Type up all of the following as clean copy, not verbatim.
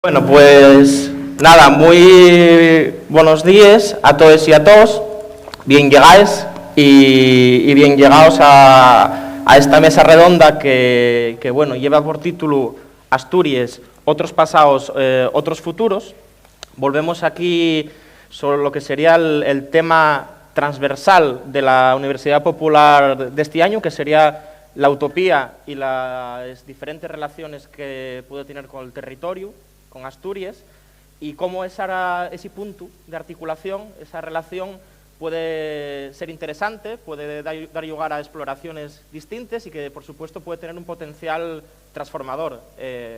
Bueno, pues nada, muy buenos días a todos y a todos, bien llegáis y bien llegados a esta mesa redonda que bueno, lleva por título Asturias, otros pasados, otros futuros. Volvemos aquí sobre lo que sería el tema transversal de la Universidad Popular de este año, que sería la utopía y las diferentes relaciones que puede tener con el territorio, con Asturias, y cómo ese punto de articulación, esa relación puede ser interesante, puede dar lugar a exploraciones distintas y que, por supuesto, puede tener un potencial transformador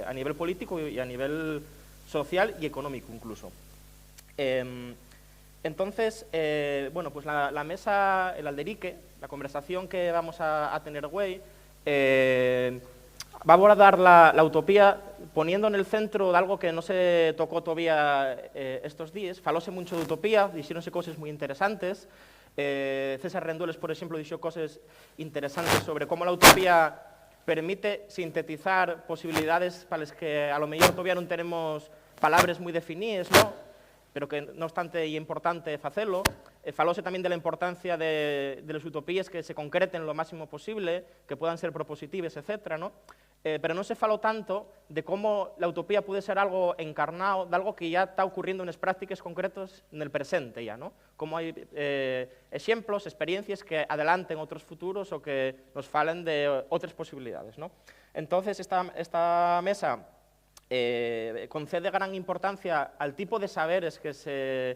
a nivel político y a nivel social y económico incluso. Entonces, bueno, pues la mesa, el alderique, la conversación que vamos a tener hoy, va a abordar la utopía poniendo en el centro de algo que no se tocó todavía estos días. Falóse mucho de utopía, dixéronse cosas muy interesantes. César Rendueles, por ejemplo, dijo cosas interesantes sobre cómo la utopía permite sintetizar posibilidades para las que a lo mejor todavía no tenemos palabras muy definidas, ¿no? Pero que, no obstante, é importante facelo. Falóse tamén de la importancia de las utopías que se concreten lo máximo posible, que puedan ser propositivas, etc., ¿no? Pero non se faló tanto de cómo la utopía puede ser algo encarnado, de algo que ya está ocurriendo en las prácticas concretas en el presente ya, ¿no? Como hay ejemplos, experiencias que adelanten otros futuros o que nos falen de otras posibilidades, ¿no? Entonces, esta mesa concede gran importancia al tipo de saberes que se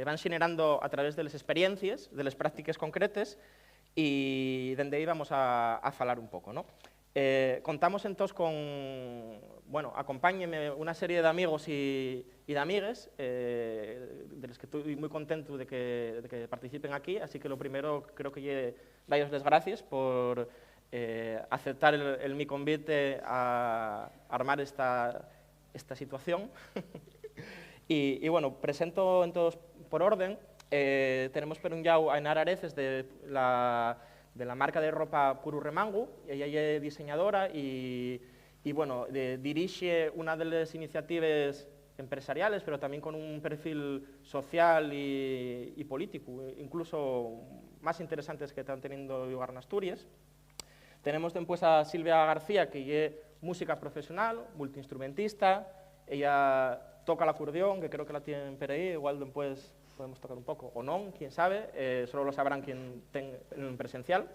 van generando a través de las experiencias, de las prácticas concretas, y dende aí vamos a falar un pouco, ¿no? Contamos entonces con, bueno, acompáñenme una serie de amigos y de amigues, de los que estoy muy contento de que participen aquí, así que lo primero creo que daros las gracias por aceptar mi convite a armar esta situación. y bueno, presento entonces por orden. Tenemos por un lado a Ainara Areces de la marca de ropa Puru Remangu. Ella es diseñadora y bueno, dirige una de las iniciativas empresariales, pero también con un perfil social y político, incluso más interesantes que están teniendo lugar en Asturias. Tenemos después a Silvia García, que es música profesional, multiinstrumentista. Ella toca el acordeón, que creo que la tienen por ahí, igual después podemos tocar un poco, o no, quién sabe, solo lo sabrán quien tenga en presencial.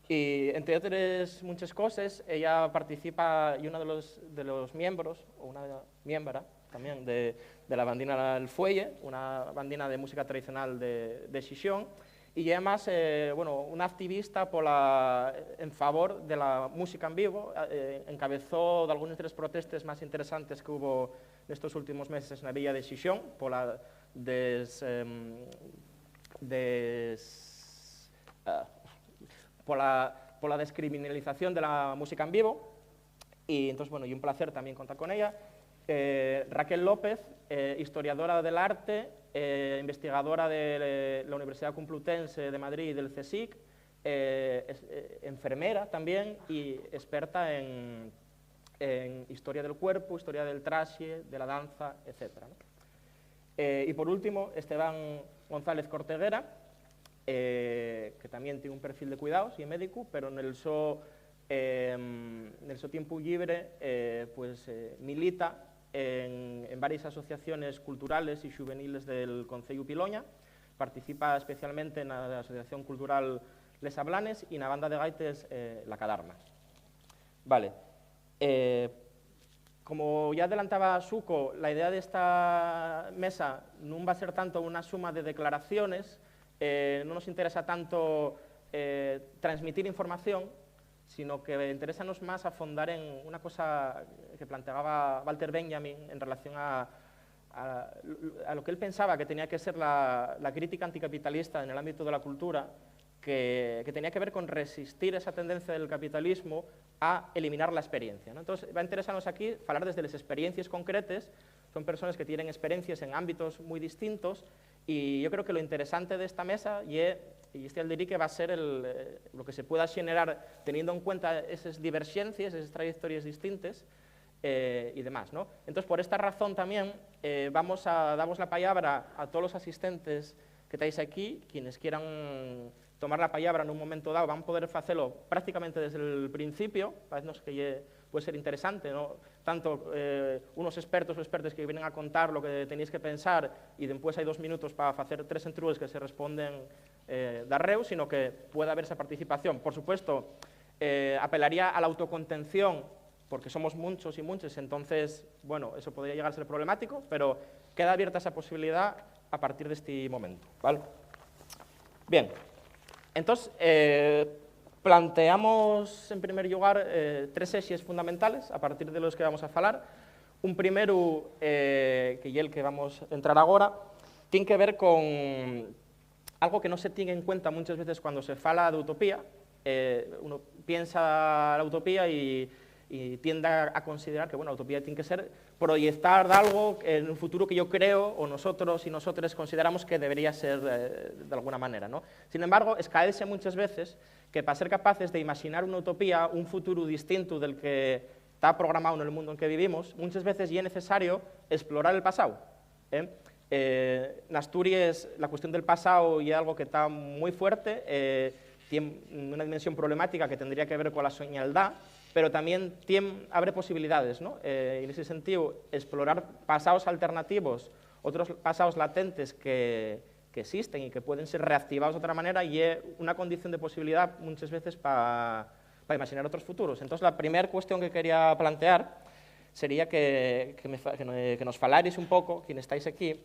Y entre otras muchas cosas, ella participa y uno de los miembros, o una miembra también, de la bandina El Fuelle, una bandina de música tradicional de Xixón, y además, bueno, una activista en favor de la música en vivo. Encabezó de algunas de las protestas más interesantes que hubo en estos últimos meses en la villa de Xixón, por la descriminalización de la música en vivo. Y entonces, bueno, y un placer también contar con ella. Raquel López, historiadora del arte, investigadora de la Universidad Complutense de Madrid y del CSIC, enfermera también y experta en historia del cuerpo, historia del traje, de la danza, etc., ¿no? Y por último, Esteban González Corteguera, que también tiene un perfil de cuidados y es médico, pero en el su tiempo libre milita en varias asociaciones culturales y juveniles del Concello Piloña. Participa especialmente en la Asociación Cultural Les Ablanes y en la banda de gaites La Cadarma. Vale. Como ya adelantaba Suco, la idea de esta mesa no va a ser tanto una suma de declaraciones, no nos interesa tanto transmitir información, sino que interesa-nos más afondar en una cosa que planteaba Walter Benjamin en relación a lo que él pensaba que tenía que ser la crítica anticapitalista en el ámbito de la cultura, que tenía que ver con resistir esa tendencia del capitalismo a eliminar la experiencia, ¿no? Entonces, va a interesarnos aquí hablar desde las experiencias concretas. Son personas que tienen experiencias en ámbitos muy distintos, y yo creo que lo interesante de esta mesa y este alderique va a ser lo que se pueda generar teniendo en cuenta esas divergencias, esas trayectorias distintas, y demás, ¿no? Entonces, por esta razón también, damos la palabra a todos los asistentes que estáis aquí, quienes quieran tomar la palabra en un momento dado, van a poder hacerlo prácticamente desde el principio, parece que puede ser interesante, ¿no? Tanto unos expertos o expertas que vienen a contar lo que tenéis que pensar y después hay 2 minutos para hacer 3 entrugues que se responden d'arreu, sino que pueda haber esa participación. Por supuesto, apelaría a la autocontención, porque somos muchos y muchas, entonces, bueno, eso podría llegar a ser problemático, pero queda abierta esa posibilidad a partir de este momento, ¿vale? Bien, entonces, planteamos, en primer lugar, 3 ejes fundamentales a partir de los que vamos a falar. Un primero, que é el que vamos a entrar agora, tiene que ver con algo que no se tiene en cuenta muchas veces cuando se fala de utopía. Uno piensa la utopía y tiende a considerar que, bueno, la utopía tiene que ser proyectar algo en un futuro que yo creo, o nosotros y nosotras consideramos que debería ser de alguna manera, ¿no? Sin embargo, escaece muchas veces que para ser capaces de imaginar una utopía, un futuro distinto del que está programado en el mundo en que vivimos, muchas veces ya es necesario explorar el pasado. En Asturias, la cuestión del pasado es algo que está muy fuerte, tiene una dimensión problemática que tendría que ver con la soñaldad, pero también abre posibilidades, ¿no? En ese sentido, explorar pasados alternativos, otros pasados latentes que existen y que pueden ser reactivados de otra manera, y es una condición de posibilidad muchas veces para imaginar otros futuros. Entonces, la primera cuestión que quería plantear sería que nos falarais un poco, quienes estáis aquí,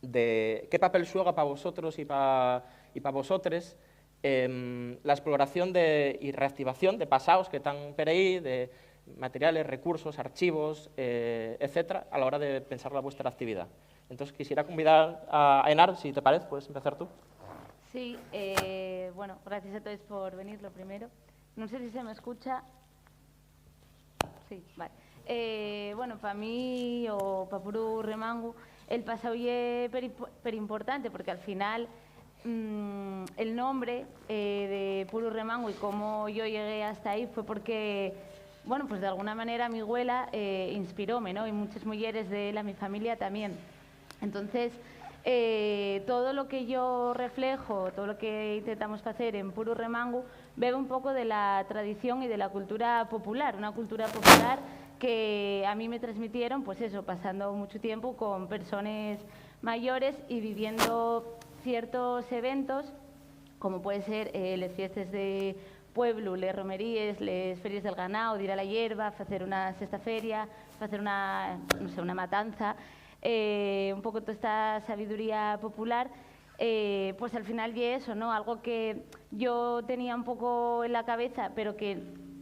de qué papel juega para vosotros y para vosotros la exploración y reactivación de pasados que están por ahí, de materiales, recursos, archivos, etcétera, a la hora de pensar la vuestra actividad. Entonces, quisiera convidar a Enar, si te parece, puedes empezar tú. Sí, bueno, gracias a todos por venir, lo primero. No sé si se me escucha. Sí, vale. Bueno, para mí o para Puru Remangu, el pasado es pero importante, porque al final el nombre de Puru Remangu y cómo yo llegué hasta ahí fue porque, bueno, pues de alguna manera mi abuela inspiróme, ¿no? Y muchas mujeres de mi familia también. Entonces, todo lo que yo reflejo, todo lo que intentamos hacer en Puru Remangu, bebe un poco de la tradición y de la cultura popular, una cultura popular que a mí me transmitieron, pues eso, pasando mucho tiempo con personas mayores y viviendo ciertos eventos, como puede ser las fiestas de pueblo, les romerías, las ferias del ganado, de ir a la hierba, hacer una sexta feria, hacer una, no sé, una matanza, un poco toda esta sabiduría popular, pues al final y eso, ¿no? Algo que yo tenía un poco en la cabeza, pero que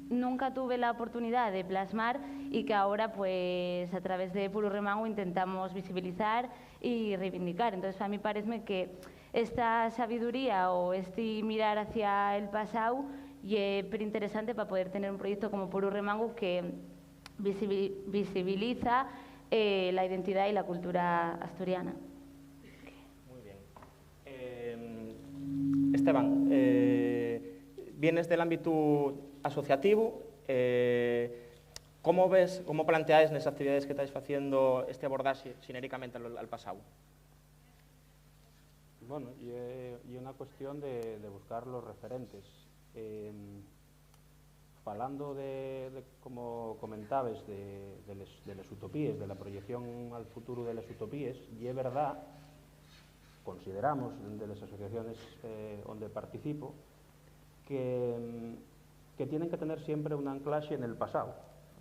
nunca tuve la oportunidad de plasmar y que ahora, pues, a través de Puru Remangu intentamos visibilizar y reivindicar. Entonces, a mí parece que esta sabiduría o este mirar hacia el pasado es súper interesante para poder tener un proyecto como Puru Remangu que visibiliza la identidad y la cultura asturiana. Muy bien. Esteban, vienes del ámbito asociativo. ¿Cómo planteáis en las actividades que estáis haciendo este abordaje xenéricamente al pasado? Bueno, y una cuestión de buscar los referentes. Falando como comentabas, de las utopías, de la proyección al futuro de las utopías, y es verdad, consideramos, de las asociaciones donde participo, que tienen que tener siempre un anclaje en el pasado.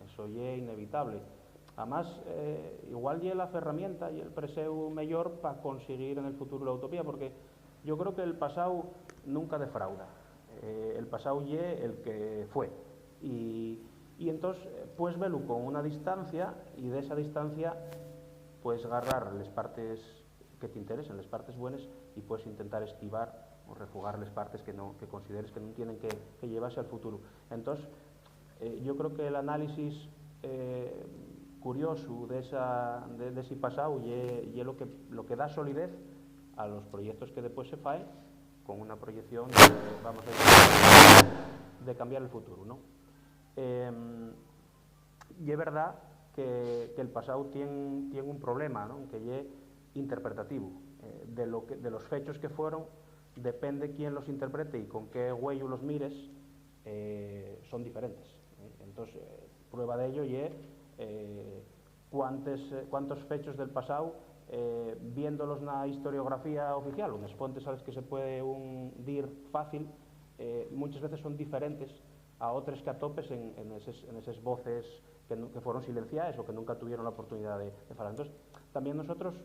Eso ya es inevitable. Además, igual ya la herramienta y el preseu mejor para conseguir en el futuro la utopía, porque yo creo que el pasado nunca defrauda. El pasado ya el que fue. Y entonces, pues verlo con una distancia, y de esa distancia, pues agarrar las partes que te interesen, las partes buenas, y pues intentar esquivar o refugar las partes que consideres que no tienen que llevarse al futuro. Entonces, yo creo que el análisis curioso de ese pasado y lo que da solidez a los proyectos que después se faen con una proyección vamos a decir, de cambiar el futuro, ¿no? Y es verdad que el pasado tiene un problema, ¿no? Que es interpretativo. De los fechos que fueron, depende quién los interprete y con qué huello los mires, son diferentes. Entonces, prueba de ello es cuántos fechos del pasado, viéndolos na historiografía oficial, unas fuentes a las que se puede dir fácil, muchas veces son diferentes a otras que atopes en esas voces que fueron silenciadas o que nunca tuvieron la oportunidad de falar. Entonces, también nosotros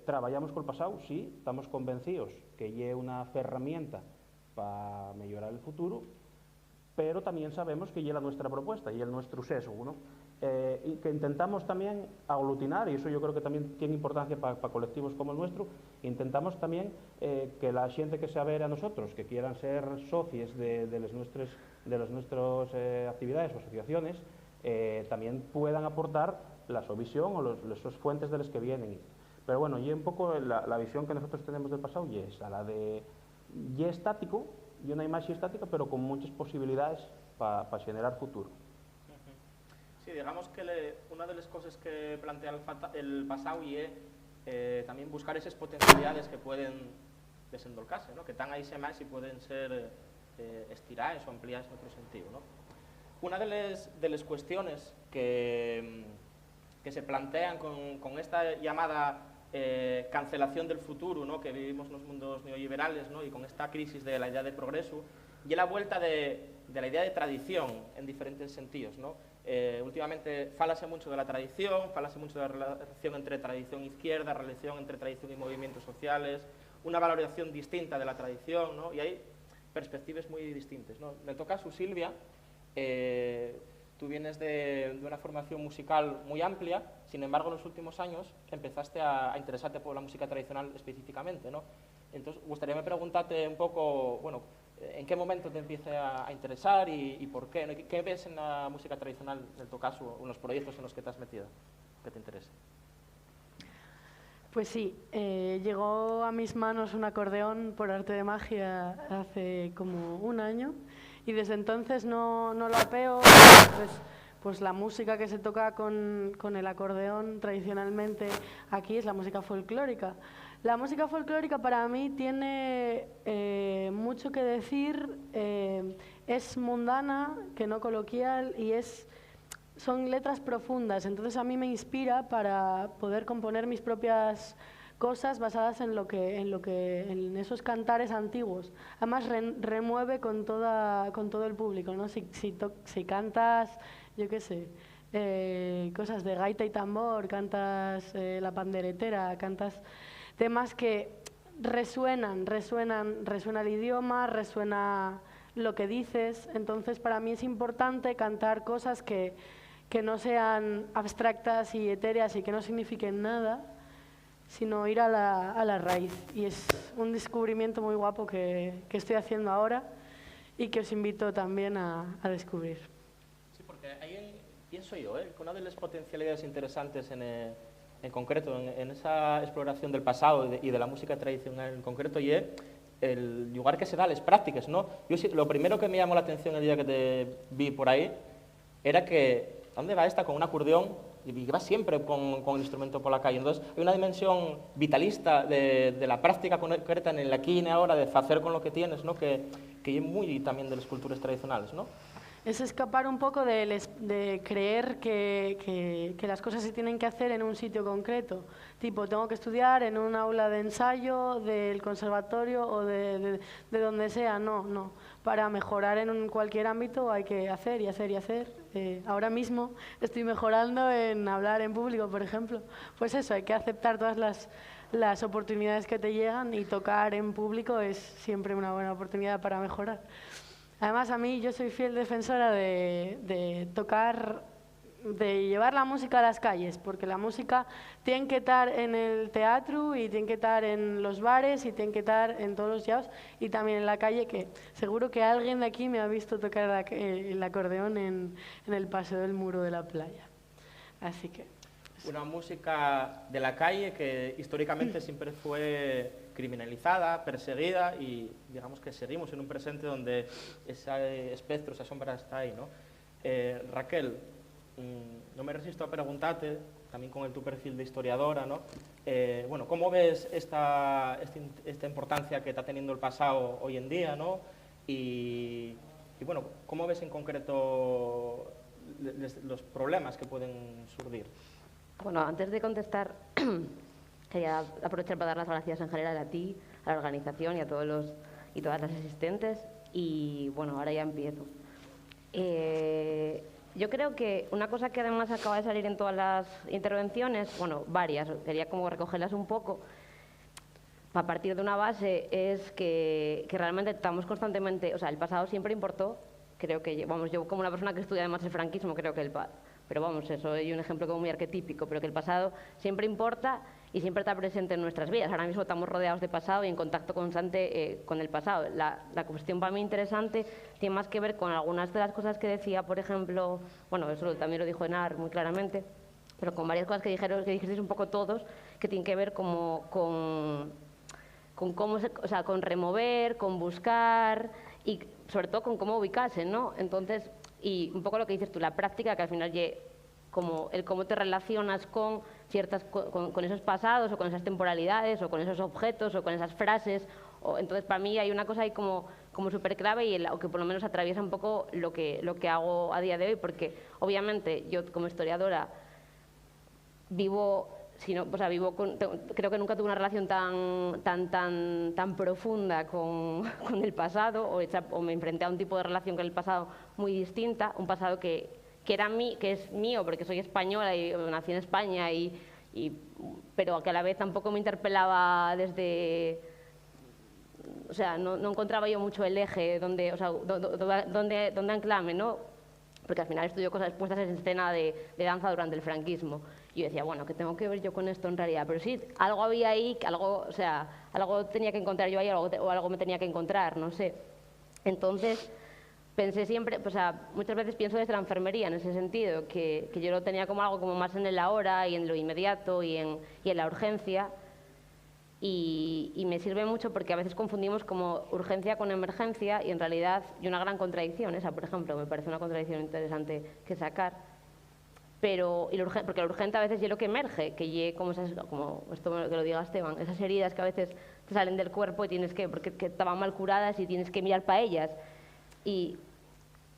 trabajamos con el pasado, sí, estamos convencidos que es una herramienta para mejorar el futuro, pero también sabemos que es la nuestra propuesta y el nuestro sesgo, ¿no? Y que intentamos también aglutinar, y eso yo creo que también tiene importancia para colectivos como el nuestro, intentamos también que la gente que se avere a nosotros, que quieran ser socios de las nuestras actividades o asociaciones, también puedan aportar la su visión o las fuentes de las que vienen. Pero bueno, y un poco la visión que nosotros tenemos del pasado y es la de y estático, y una imagen estática, pero con muchas posibilidades para generar futuro. Sí, digamos que una de las cosas que plantea el pasado y es también buscar esas potencialidades que pueden desendolcarse, ¿no? Que están ahí más y pueden ser estiradas o ampliadas en otro sentido, ¿no? Una de las cuestiones que se plantean con esta llamada cancelación del futuro, ¿no? Que vivimos en los mundos neoliberales, ¿no? Y con esta crisis de la idea de progreso y la vuelta de la idea de tradición en diferentes sentidos, ¿no? Últimamente fálase mucho de la tradición, fálase mucho de la relación entre tradición e izquierda, relación entre tradición y movimientos sociales, una valoración distinta de la tradición, ¿no? Y hay perspectivas muy distintas, ¿no? En tu caso, Silvia, tú vienes de una formación musical muy amplia, sin embargo, en los últimos años empezaste a interesarte por la música tradicional específicamente, ¿no? Entonces, gustaría preguntarte un poco, bueno, ¿en qué momento te empieza a interesar y por qué, ¿no? ¿Qué ves en la música tradicional, en tu caso, o en los proyectos en los que te has metido, que te interese? Pues sí, llegó a mis manos un acordeón por arte de magia hace como un año y desde entonces no lo apeo. Pues la música que se toca con el acordeón tradicionalmente aquí es la música folclórica. La música folclórica para mí tiene mucho que decir, es mundana, que no coloquial, y son letras profundas, entonces a mí me inspira para poder componer mis propias cosas basadas en esos cantares antiguos. Además remueve con todo el público, ¿no? Si cantas, yo qué sé, cosas de gaita y tambor, cantas la panderetera, cantas temas que resuena el idioma, resuena lo que dices, entonces para mí es importante cantar cosas que no sean abstractas y etéreas y que no signifiquen nada, sino ir a la raíz. Y es un descubrimiento muy guapo que estoy haciendo ahora y que os invito también a descubrir. Sí, porque ahí pienso yo, que una de las potencialidades interesantes en concreto en esa exploración del pasado y de la música tradicional en concreto y es el lugar que se da a las prácticas, ¿no? Lo primero que me llamó la atención el día que te vi por ahí era que ¿dónde va esta con un acordeón? Y va siempre con el instrumento por la calle. Entonces, hay una dimensión vitalista de la práctica concreta en el aquí y ahora, de hacer con lo que tienes, ¿no? Que es muy también de las culturas tradicionales, ¿no? Es escapar un poco de creer que las cosas se tienen que hacer en un sitio concreto. Tipo, tengo que estudiar en un aula de ensayo del conservatorio o de donde sea. No. Para mejorar en cualquier ámbito hay que hacer y hacer y hacer. Ahora mismo estoy mejorando en hablar en público, por ejemplo. Pues eso, hay que aceptar todas las oportunidades que te llegan y tocar en público es siempre una buena oportunidad para mejorar. Además, a mí yo soy fiel defensora de tocar, de llevar la música a las calles, porque la música tiene que estar en el teatro y tiene que estar en los bares y tiene que estar en todos los sitios y también en la calle, que seguro que alguien de aquí me ha visto tocar el acordeón en el paseo del muro de la playa. Así que... Una música de la calle que históricamente siempre fue criminalizada, perseguida y digamos que seguimos en un presente donde ese espectro, esa sombra está ahí, ¿no? Raquel, no me resisto a preguntarte, también con tu perfil de historiadora, ¿no? Bueno, ¿cómo ves esta importancia que está teniendo el pasado hoy en día, ¿no? Y bueno, ¿cómo ves en concreto los problemas que pueden surgir? Bueno, antes de contestar, quería aprovechar para dar las gracias en general a ti, a la organización y a todos y todas las asistentes. Y bueno, ahora ya empiezo. Yo creo que una cosa que además acaba de salir en todas las intervenciones, bueno, varias, quería como recogerlas un poco, a partir de una base, es que realmente estamos constantemente, o sea, el pasado siempre importó, creo que, vamos, yo como una persona que estudia además el franquismo, creo que pero vamos, eso es un ejemplo como muy arquetípico, pero que el pasado siempre importa y siempre está presente en nuestras vidas. Ahora mismo estamos rodeados de pasado y en contacto constante con el pasado. La cuestión para mí interesante tiene más que ver con algunas de las cosas que decía, por ejemplo, bueno, eso también lo dijo Enar muy claramente, pero con varias cosas que dijisteis un poco todos, que tienen que ver como con cómo, o sea, con remover, con buscar y sobre todo con cómo ubicarse, ¿no? Entonces, y un poco lo que dices tú, la práctica, que al final como el cómo te relacionas con con esos pasados o con esas temporalidades o con esos objetos o con esas frases. Entonces, para mí hay una cosa ahí como súper clave o que por lo menos atraviesa un poco lo que hago a día de hoy, porque obviamente yo como historiadora creo que nunca tuve una relación tan profunda con el pasado o me enfrenté a un tipo de relación con el pasado muy distinta, un pasado que es mío porque soy española y nací en España, pero que a la vez tampoco me interpelaba o sea, no encontraba yo mucho el eje donde anclarme, ¿no? Porque al final estudio cosas puestas en escena de danza durante el franquismo. Y yo decía, bueno, ¿qué tengo que ver yo con esto en realidad? Pero sí, algo había ahí, algo tenía que encontrar yo ahí o algo me tenía que encontrar, no sé. Entonces, pensé siempre, o sea, muchas veces pienso desde la enfermería en ese sentido, que yo lo tenía como algo como más en el ahora y en lo inmediato y en la urgencia. Y me sirve mucho porque a veces confundimos como urgencia con emergencia y en realidad hay una gran contradicción. Esa, por ejemplo, me parece una contradicción interesante que sacar. Porque lo urgente a veces es lo que emerge, como esto que lo diga Esteban, esas heridas que a veces te salen del cuerpo y porque estaban mal curadas y tienes que mirar para ellas. Y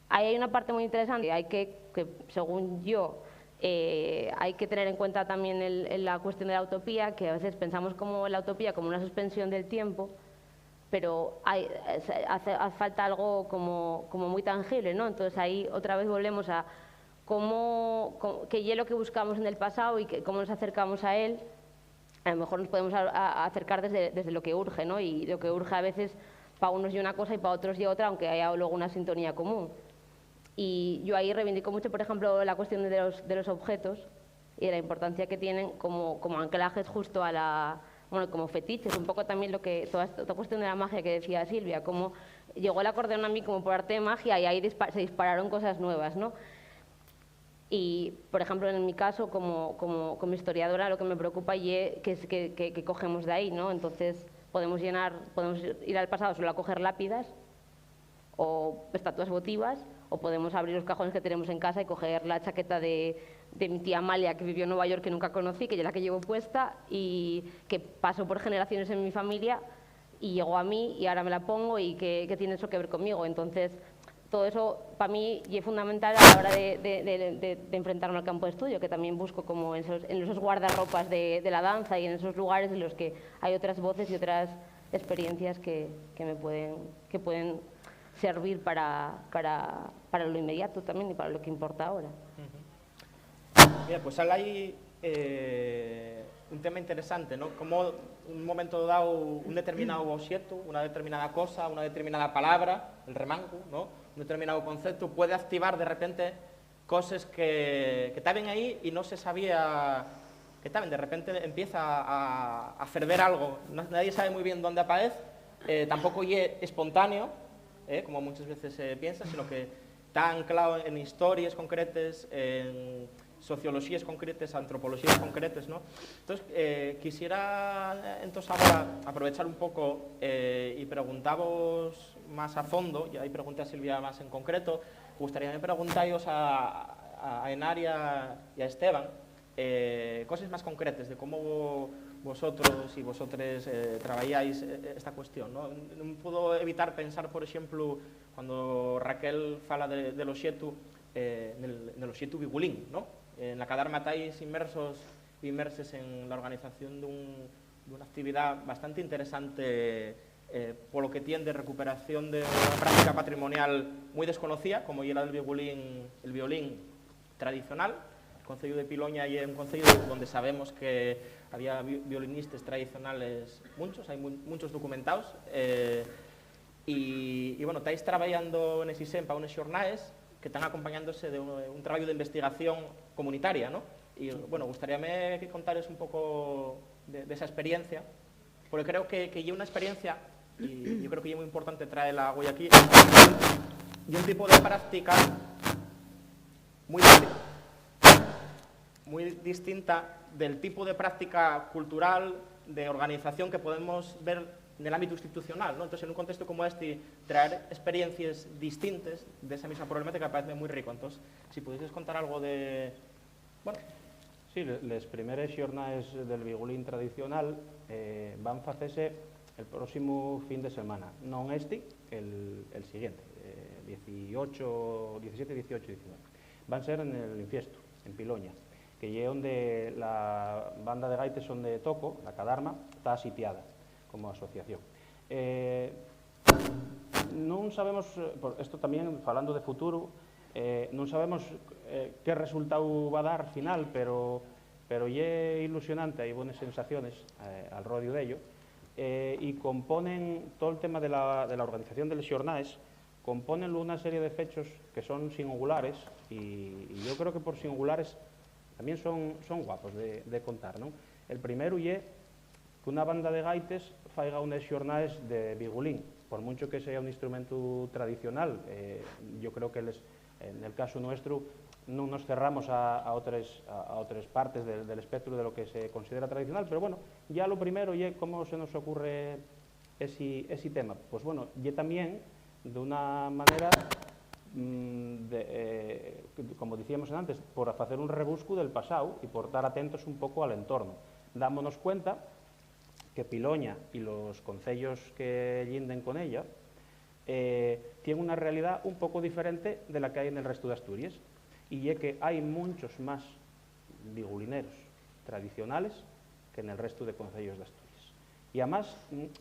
ahí hay una parte muy interesante, que según yo, hay que tener en cuenta también la cuestión de la utopía, que a veces pensamos como la utopía como una suspensión del tiempo, pero hace falta algo como muy tangible, ¿no? Entonces ahí otra vez volvemos a qué es lo que buscamos en el pasado y cómo nos acercamos a él. A lo mejor nos podemos acercar desde lo que urge, ¿no? Y lo que urge a veces para unos y una cosa y para otros y otra, aunque haya luego una sintonía común. Y yo ahí reivindico mucho, por ejemplo, la cuestión de los objetos y de la importancia que tienen como anclajes justo como fetiches, un poco también toda esta cuestión de la magia que decía Silvia, como llegó el acordeón a mí como por arte de magia y ahí se dispararon cosas nuevas, ¿no? Y, por ejemplo, en mi caso, como historiadora, lo que me preocupa es que cogemos de ahí, ¿no? Entonces, podemos ir al pasado solo a coger lápidas o estatuas votivas, o podemos abrir los cajones que tenemos en casa y coger la chaqueta de mi tía Amalia, que vivió en Nueva York, que nunca conocí, que es la que llevo puesta y que pasó por generaciones en mi familia y llegó a mí y ahora me la pongo y que tiene eso que ver conmigo. Entonces, todo eso para mí es fundamental a la hora de enfrentarme al campo de estudio, que también busco como en esos guardarropas de la danza y en esos lugares en los que hay otras voces y otras experiencias que pueden servir para lo inmediato también y para lo que importa ahora. Mira, pues hay un tema interesante, ¿no? Como en un momento dado un determinado objeto, una determinada cosa, una determinada palabra, el remango, ¿no? Un determinado concepto puede activar de repente cosas que estaban ahí y no se sabía que estaban. De repente empieza a ferver algo, nadie sabe muy bien dónde aparece, tampoco es espontáneo, como muchas veces se piensa, sino que está anclado en historias concretas, en sociologías concretas, antropologías concretas, ¿no? Entonces, quisiera entonces ahora aprovechar un poco y preguntaros más a fondo, y ahí pregunté a Silvia más en concreto, gustaría me preguntaros a a Enar y a Esteban cosas más concretas de cómo vosotros y vosotres traballáis esta cuestión. Non puedo evitar pensar, por exemplo, cuando Raquel fala de los xetu, nel xetu bigulín, en la Cadarma estáis inmerses en la organización dunha actividade bastante interesante polo que tiende recuperación de unha práctica patrimonial moi desconocida, como era el violín tradicional. El Concello de Piloña é un concello donde sabemos que había violinistas tradicionales muchos, hai muchos documentados, e bueno, estáis traballando nese SEMPA unes xornais que están acompañándose de un traballo de investigación comunitaria, e, bueno, gustaríame que contares un pouco de esa experiencia, porque creo que é unha experiencia, e yo creo que é moi importante traerla hoy aquí, y un tipo de práctica muy distinta del tipo de práctica cultural, de organización que podemos ver en el ámbito institucional, Entonces, en un contexto como este, traer experiencias distintas de esa misma problemática me parece muy rico. Entonces, si pudieses contar algo de... Bueno. Sí, les primeres xornais del bigulín tradicional van facese el próximo fin de semana, non este, el siguiente, 17, 18 y 19. Van ser en el Infiesto, en Piloña, que é onde la banda de gaites onde toco, la Cadarma, está sitiada como asociación. Non sabemos, isto tamén falando de futuro, non sabemos que resultado va a dar final, pero é ilusionante, hai boas sensaciones al rodio dello, e componen todo el tema de la organización de los xornais, componenlo unha serie de fechos que son singulares, e yo creo que por singulares tamén son guapos de contar, non? El primeiro é que unha banda de gaites faiga unes xornais de bigulín, por mucho que sea un instrumento tradicional, yo creo que en el caso nuestro non nos cerramos a otras partes del espectro de lo que se considera tradicional, pero bueno, ya lo primero é como se nos ocurre ese tema. Pues bueno, y también de una manera, como decíamos antes, por hacer un rebusco del pasado y por estar atentos un poco al entorno. Dámonos cuenta que Piloña y los concellos que linden con ella tienen una realidad un poco diferente de la que hay en el resto de Asturias, y es que hay muchos más bigulineros tradicionales que en el resto de concellos de Asturias. Y además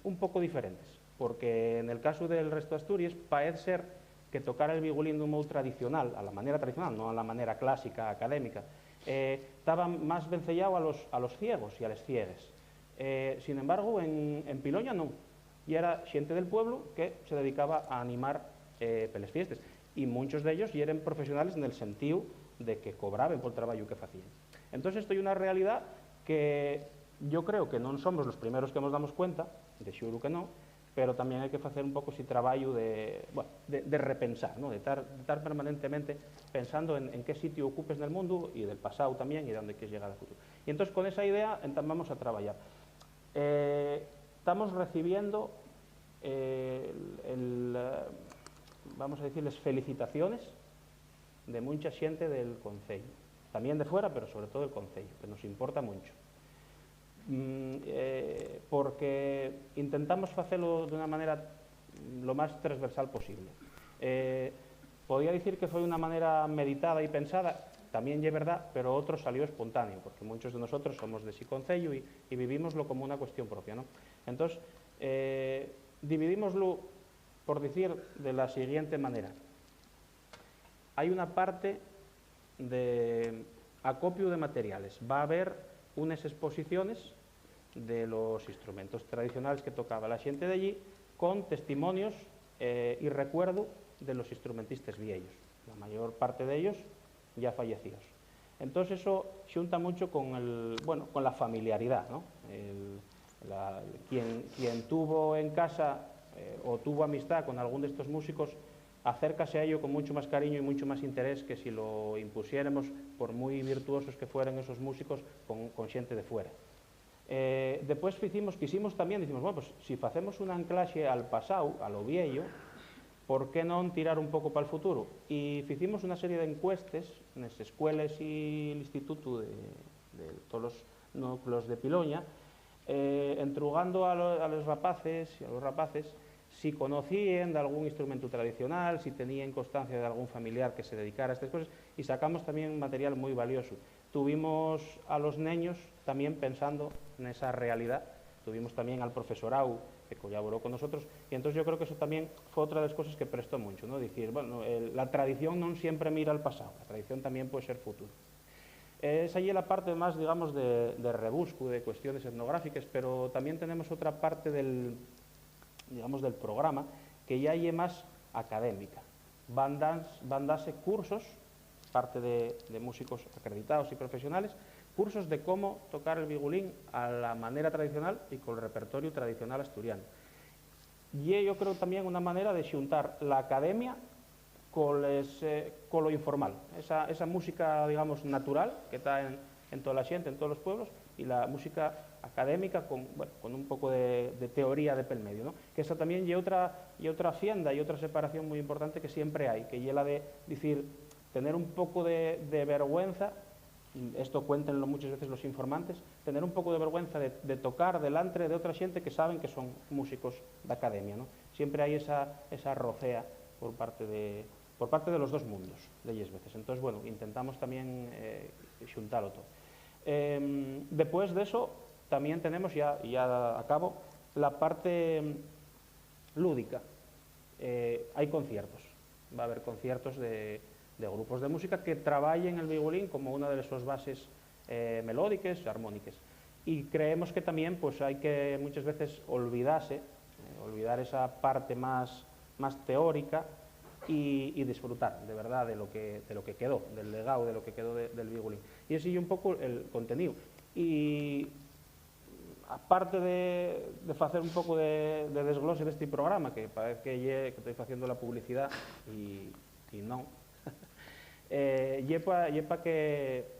un poco diferentes, porque en el caso del resto de Asturias parece ser que tocar el bigulín de un modo tradicional, a la manera tradicional, no a la manera clásica, académica, estaba más vencellado a los ciegos y a las ciegues. Sin embargo, en Piloña non, y era xente del pueblo que se dedicaba a animar peles fiestas, y muchos de ellos eran profesionales en el sentido de que cobraban por el trabajo que hacían. Entonces, esto es una realidad que yo creo que non somos los primeros que nos damos cuenta, de xuro que non, pero tamén hai que facer un pouco ese traballo de repensar, de estar permanentemente pensando en qué sitio ocupes en el mundo y del pasado tamén y de onde quieres llegar al futuro. Y entonces, con esa idea, vamos a traballar. Estamos recibiendo vamos a decirles felicitaciones de mucha xente del concello, tamén de fuera, pero sobre todo del concello, que nos importa mucho, porque intentamos facelo de unha manera lo máis transversal posible. Podía dicir que foi unha manera meditada e pensada, tamén é verdad, pero outro salió espontáneo, porque muchos de nosotros somos de ese concello e vivímoslo como unha cuestión propia, ¿no? Entonces, dividímoslo, por decir, de la siguiente manera. Hay una parte de acopio de materiales. Va a haber unas exposiciones de los instrumentos tradicionales que tocaba la gente de allí, con testimonios y recuerdo de los instrumentistas viejos, la mayor parte de ellos ya fallecidos. Entonces eso xunta mucho con la familiaridad, ¿no? Quien tuvo en casa o tuvo amistad con algún de estos músicos, acércase a ello con mucho más cariño y mucho más interés que si lo impusiéramos, por muy virtuosos que fueran esos músicos, con xente de fuera. Después quisimos también, decimos, bueno, pues si facemos un anclaxe al pasado, a lo viejo, por que non tirar un pouco para o futuro? E fiximos unha serie de encuestes nas escuelas e o instituto de todos os núcleos de Piloña, entrugando a los rapaces e a los rapaces si conocían de algún instrumento tradicional, si tenían constancia de algún familiar que se dedicara a estas cosas, y sacamos también material muy valioso. Tuvimos a los niños también pensando en esa realidad, tuvimos también al profesorado que colaboró con nosotros, y entonces yo creo que eso también fue otra de las cosas que prestó mucho, ¿no? Decir, bueno, la tradición no siempre mira al pasado, la tradición también puede ser futuro. Es allí la parte más, digamos, de rebusco, de cuestiones etnográficas, pero también tenemos otra parte del programa que ya es más académica. Van darse cursos, parte de músicos acreditados y profesionales, cursos de cómo tocar el vigulín a la manera tradicional y con el repertorio tradicional asturiano. Y yo creo también una manera de xuntar la academia con lo informal, esa música, digamos, natural que está en toda la xente, en todos los pueblos, y la música académica con un poco de teoría de pel medio, ¿no? Que esa también y otra hacienda y otra separación muy importante que siempre hay, que es la de decir, tener un poco de vergüenza, esto cuéntenlo muchas veces los informantes, tener un poco de vergüenza de tocar delante de otra xente que saben que son músicos de academia, ¿no? Siempre hay esa rocea por parte de los dos mundos, de ellas veces. Entonces, bueno, intentamos también xuntarlo todo. Después de eso, también tenemos, ya acabo, la parte lúdica. Hay conciertos, va a haber conciertos de grupos de música que trabajen el vigulín como una de sus bases melódicas, armónicas. Y creemos que también pues, hay que muchas veces olvidar esa parte más teórica y disfrutar de verdad de lo que quedó, del legado, de lo que quedó del vigulín. Y ese es un poco el contenido. Y aparte de hacer un pouco de desglose deste programa, que parece que estou facendo la publicidad e non,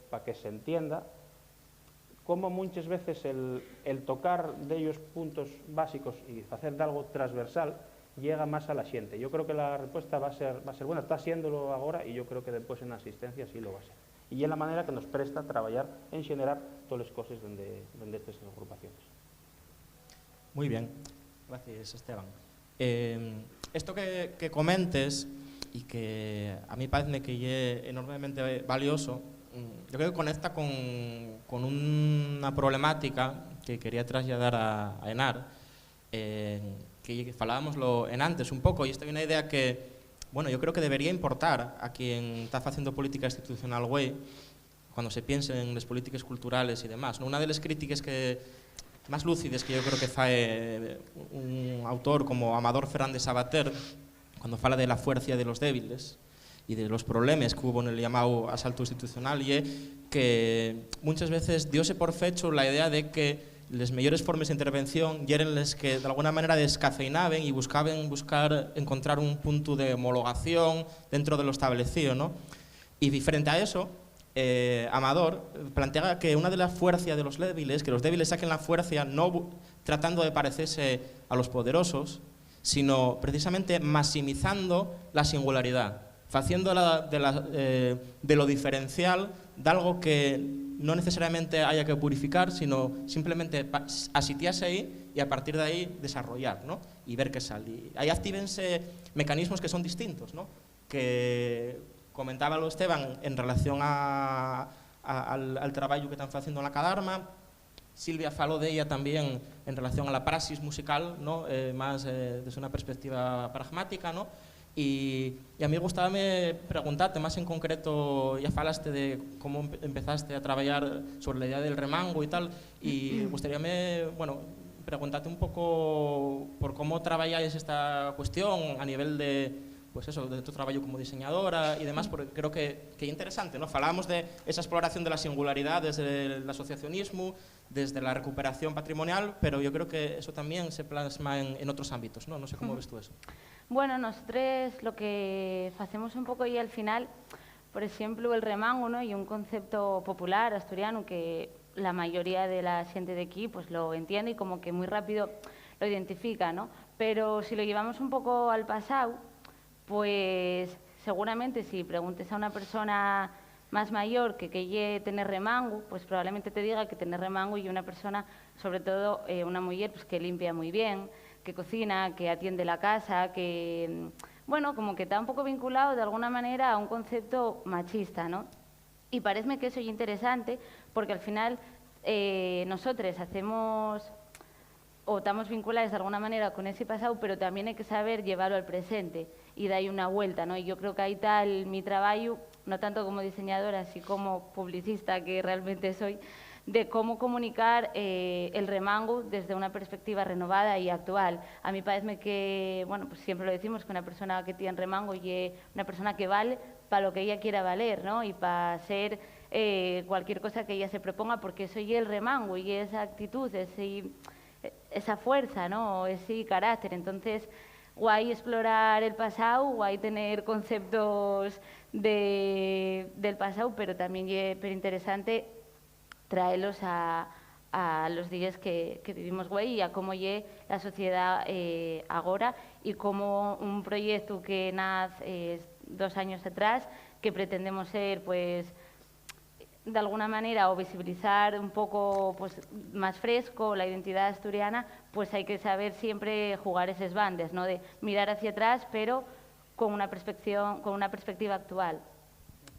para que se entienda como muchas veces el tocar de ellos puntos básicos y hacer de algo transversal llega más a la xente. Yo creo que la respuesta va a ser buena, está siéndolo ahora y yo creo que después en asistencia sí lo va a ser. Y es la manera que nos presta trabajar en generar todas las cosas donde estas agrupaciones. Muy bien, gracias Esteban. Esto que comentes y que a mí parece que es enormemente valioso, yo creo que conecta con una problemática que quería trasladar a Enar, que falábamoslo en antes un pouco, e esta é unha idea que, bueno, yo creo que debería importar a quien está facendo política institucional güey, cuando se piense en las políticas culturales y demás, ¿no? Una de las críticas más lúcidas que yo creo que fae un autor como Amador Fernández Sabater, cuando fala de la fuerza de los débiles y de los problemas que hubo en el llamado asalto institucional, y que muchas veces diose por fecho la idea de que las mejores formas de intervención eran las que de alguna manera descafeinaban y buscaban encontrar un punto de homologación dentro de lo establecido, ¿no? Y frente a eso, Amador plantea que una de las fuerzas de los débiles, que los débiles saquen la fuerza no tratando de parecerse a los poderosos, sino precisamente maximizando la singularidad, haciéndola de lo diferencial, de algo que no necesariamente haya que purificar, sino simplemente asitiarse ahí y a partir de ahí desarrollar, ¿no? Y ver qué sale. Y ahí actívense mecanismos que son distintos, ¿no? Que comentábalo Esteban en relación al trabajo que están haciendo en la Cadarma. Silvia faló de ella también en relación a la praxis musical, ¿no? Más desde una perspectiva pragmática, ¿no? Y a mí gustábame preguntarte más en concreto, ya falaste de cómo empezaste a trabajar sobre la idea del remango y tal, y gustaríame, bueno, preguntarte un poco por cómo trabajáis esta cuestión a nivel de, pues eso, de tu trabajo como diseñadora y demás, porque creo que es interesante, ¿no? Falábamos de esa exploración de la singularidad desde el asociacionismo, desde la recuperación patrimonial, pero yo creo que eso también se plasma en otros ámbitos, ¿no? No sé cómo ves tú eso. Bueno, nosotros lo que hacemos un poco y al final, por ejemplo, el remango, ¿no? Y un concepto popular asturiano que la mayoría de la gente de aquí pues lo entiende y como que muy rápido lo identifica, ¿no? Pero si lo llevamos un poco al pasado, pues seguramente si preguntes a una persona más mayor que lle tener remango, pues probablemente te diga que tener remango y una persona, sobre todo una mujer, pues que limpia muy bien, que cocina, que atiende la casa, que, bueno, como que está un poco vinculado de alguna manera a un concepto machista, ¿no? Y parece que eso es interesante porque al final nosotros hacemos o estamos vinculados de alguna manera con ese pasado, pero también hay que saber llevarlo al presente y dar una vuelta, ¿no? Y yo creo que ahí está mi trabajo, no tanto como diseñadora, sino como publicista, que realmente soy, de cómo comunicar el remango desde una perspectiva renovada y actual. A mí parece que, bueno, pues siempre lo decimos, que una persona que tiene remango y una persona que vale para lo que ella quiera valer, ¿no? Y para ser cualquier cosa que ella se proponga, porque eso y el remango y esa actitud, esa fuerza, ¿no? Ese carácter. Entonces, guay explorar el pasado, guay tener conceptos del pasado, pero también es interesante traerlos a los días que vivimos, güey, y a cómo es la sociedad ahora y cómo un proyecto que nace 2 años atrás, que pretendemos ser, pues, de alguna manera, o visibilizar un poco pues, más fresco la identidad asturiana, pues hay que saber siempre jugar esas bandas, ¿no? De mirar hacia atrás, pero con una perspectiva actual.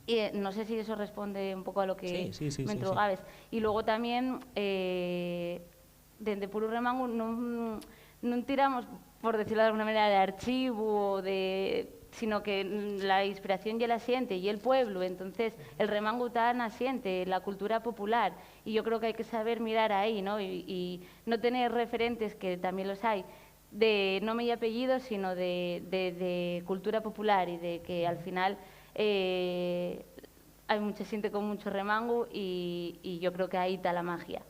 Y no sé si eso responde un poco a lo que me interrogabas. Y luego también, desde Puro Remango, no tiramos, por decirlo de alguna manera, de archivo, sino que la inspiración ya la siente y el pueblo, entonces el remango está naciente, la cultura popular, y yo creo que hay que saber mirar ahí, ¿no? Y no tener referentes, que también los hay, de nombre y apellido, sino de cultura popular, y de que al final hay mucha gente con mucho remango y yo creo que ahí está la magia.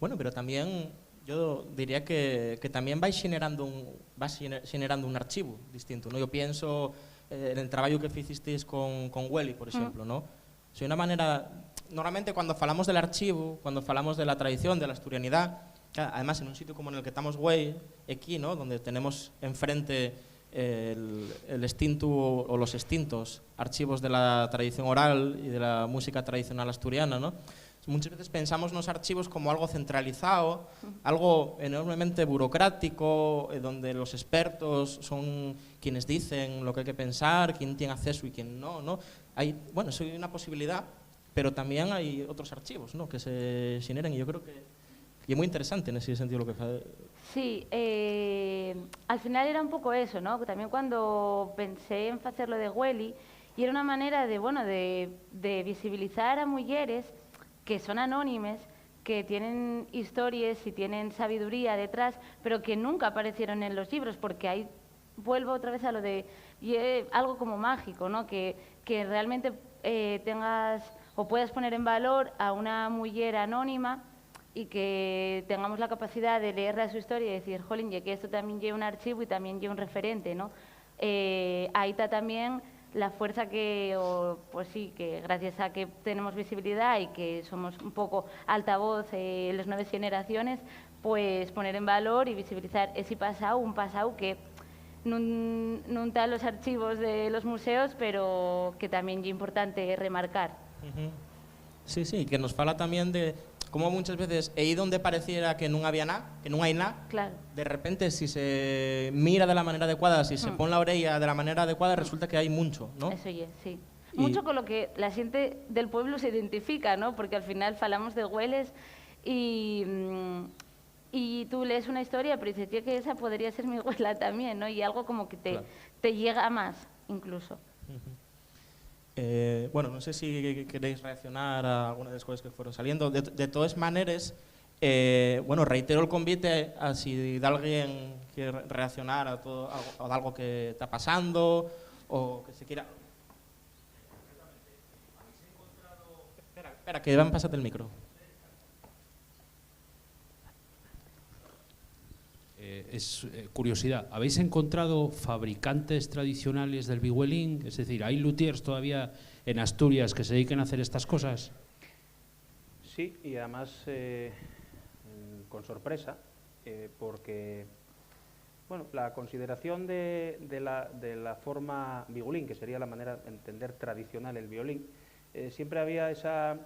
Bueno, pero también yo diría que también vais generando un archivo distinto, ¿no? Yo pienso en el trabajo que hicisteis con Welly, por ejemplo, ¿no? Si una manera, normalmente cuando falamos del archivo, cuando falamos de la tradición, de la asturianidad, además en un sitio como en el que estamos güey, aquí, ¿no? Donde tenemos enfrente el extinto o los extintos archivos de la tradición oral y de la música tradicional asturiana, ¿no? Muchas veces pensamos los archivos como algo centralizado, algo enormemente burocrático, donde los expertos son quienes dicen lo que hay que pensar, quién tiene acceso y quién no, ¿no? Bueno, eso es una posibilidad, pero también hay otros archivos, ¿no? Que se generen, y yo creo que es muy interesante en ese sentido lo que fa. Sí, al final era un poco eso, ¿no? También cuando pensé en hacerlo de Welly, y era una manera de visibilizar a mujeres que son anónimes, que tienen historias y tienen sabiduría detrás, pero que nunca aparecieron en los libros, porque ahí vuelvo otra vez a lo de algo como mágico, ¿no? Que realmente tengas o puedas poner en valor a una mujer anónima y que tengamos la capacidad de leerla su historia y decir, jolín, que esto también lleva un archivo y también lleva un referente, ¿no? Ahí está también la fuerza pues sí, que gracias a que tenemos visibilidad y que somos un poco altavoz las nuevas generaciones, pues poner en valor y visibilizar ese pasado, un pasado que no está en los archivos de los museos, pero que también es importante remarcar. Sí, sí, que nos fala también de cómo muchas veces ahí donde pareciera que no había nada, que no hay nada, claro, de repente si se mira de la manera adecuada, si se pone la orella de la manera adecuada, resulta que hay mucho, ¿no? Eso es, sí. Mucho con lo que la gente del pueblo se identifica, ¿no? Porque al final falamos de Güeles y tú lees una historia, pero dices, tío, que esa podría ser mi abuela también, ¿no? Y algo como que te llega más, incluso. Bueno, no sé si queréis reaccionar a alguna de las cosas que fueron saliendo. De todas maneras, bueno, reitero el convite a si alguien quiere reaccionar a todo a algo que está pasando o que se quiera. Espera, que van a pasarte el micro. Curiosidad, ¿habéis encontrado fabricantes tradicionales del bihuelín? Es decir, ¿hay luthiers todavía en Asturias que se dediquen a hacer estas cosas? Sí, y además con sorpresa, porque Bueno, la consideración de la forma violín, que sería la manera de entender tradicional el violín, siempre había esa,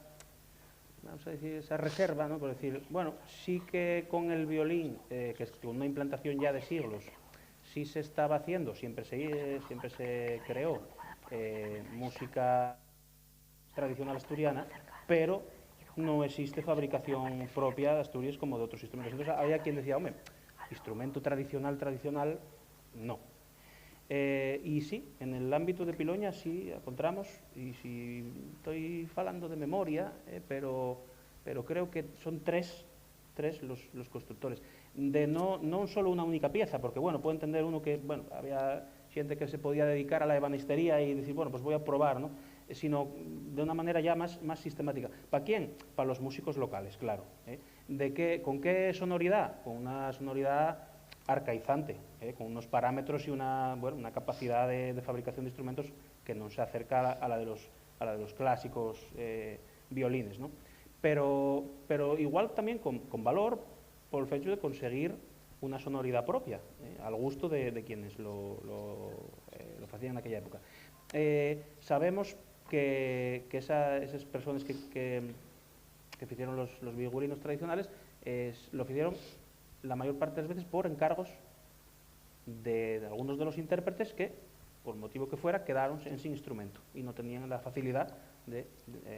vamos a decir, esa reserva, ¿no? Por decir, bueno, sí que con el violín, que es con una implantación ya de siglos, sí se estaba haciendo, siempre se creó música tradicional asturiana, pero no existe fabricación propia de Asturias como de otros instrumentos. Entonces había quien decía, hombre, instrumento tradicional, no. Y sí, en el ámbito de Piloña sí encontramos, y si estoy falando de memoria, pero creo que son tres los constructores. De no solo una única pieza, porque bueno, puede entender uno que, bueno, había gente que se podía dedicar a la ebanistería y decir, bueno, pues voy a probar, ¿no? Sino de una manera ya más sistemática. ¿Para quién? Para los músicos locales, claro. ¿Con qué sonoridad? Con una sonoridad arcaizante, con unos parámetros y una capacidad de fabricación de instrumentos que no se acerca a la de los clásicos violines, ¿no? Pero igual también con valor por el hecho de conseguir una sonoridad propia, al gusto de quienes lo hacían en aquella época. Sabemos que esas personas que hicieron los violinos tradicionales lo hicieron la mayor parte de las veces por encargos de algunos de los intérpretes que, por motivo que fuera, quedaron sin instrumento y no tenían la facilidad de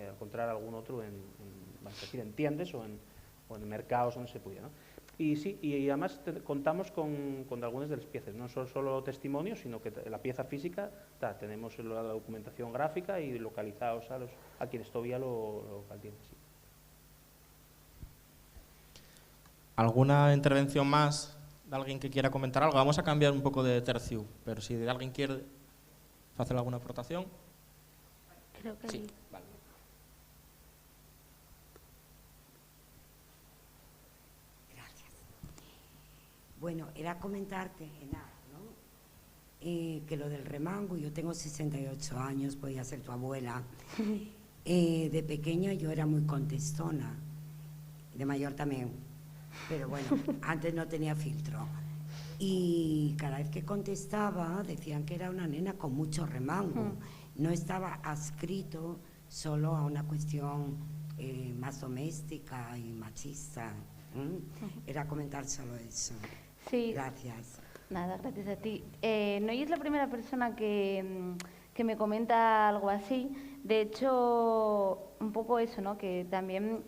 encontrar algún otro en tiendas o en mercados donde se pudiera, ¿no? Y sí, y además contamos con algunas de las piezas, no son solo testimonios, sino que la pieza física, tenemos la documentación gráfica y localizados a quienes todavía lo tienen. Sí. ¿Alguna intervención más de alguien que quiera comentar algo? Vamos a cambiar un poco de tercio, pero si alguien quiere hacer alguna aportación. Creo que sí. Vale. Bueno, era comentarte, ¿no? Que lo del remango, yo tengo 68 años, voy a ser tu abuela. De pequeña yo era muy contestona, de mayor también, pero bueno, antes no tenía filtro. Y cada vez que contestaba decían que era una nena con mucho remango, no estaba adscrito solo a una cuestión más doméstica y machista. Era comentar solo eso. Sí. Gracias. Nada, gracias a ti. No es la primera persona que me comenta algo así. De hecho, un poco eso, ¿no? Que también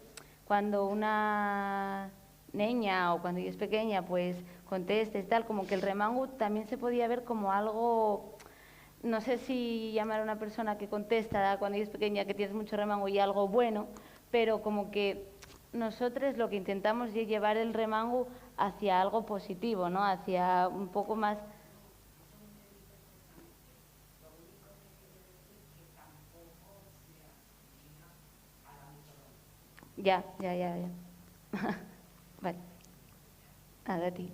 cuando una niña o cuando ella es pequeña, pues contesta y tal, como que el remango también se podía ver como algo, no sé si llamar a una persona que contesta cuando ella es pequeña que tienes mucho remango y algo bueno, pero como que nosotros lo que intentamos es llevar el remango hacia algo positivo, ¿no? Hacia un poco más. Ya. Vale. Nada, a ti.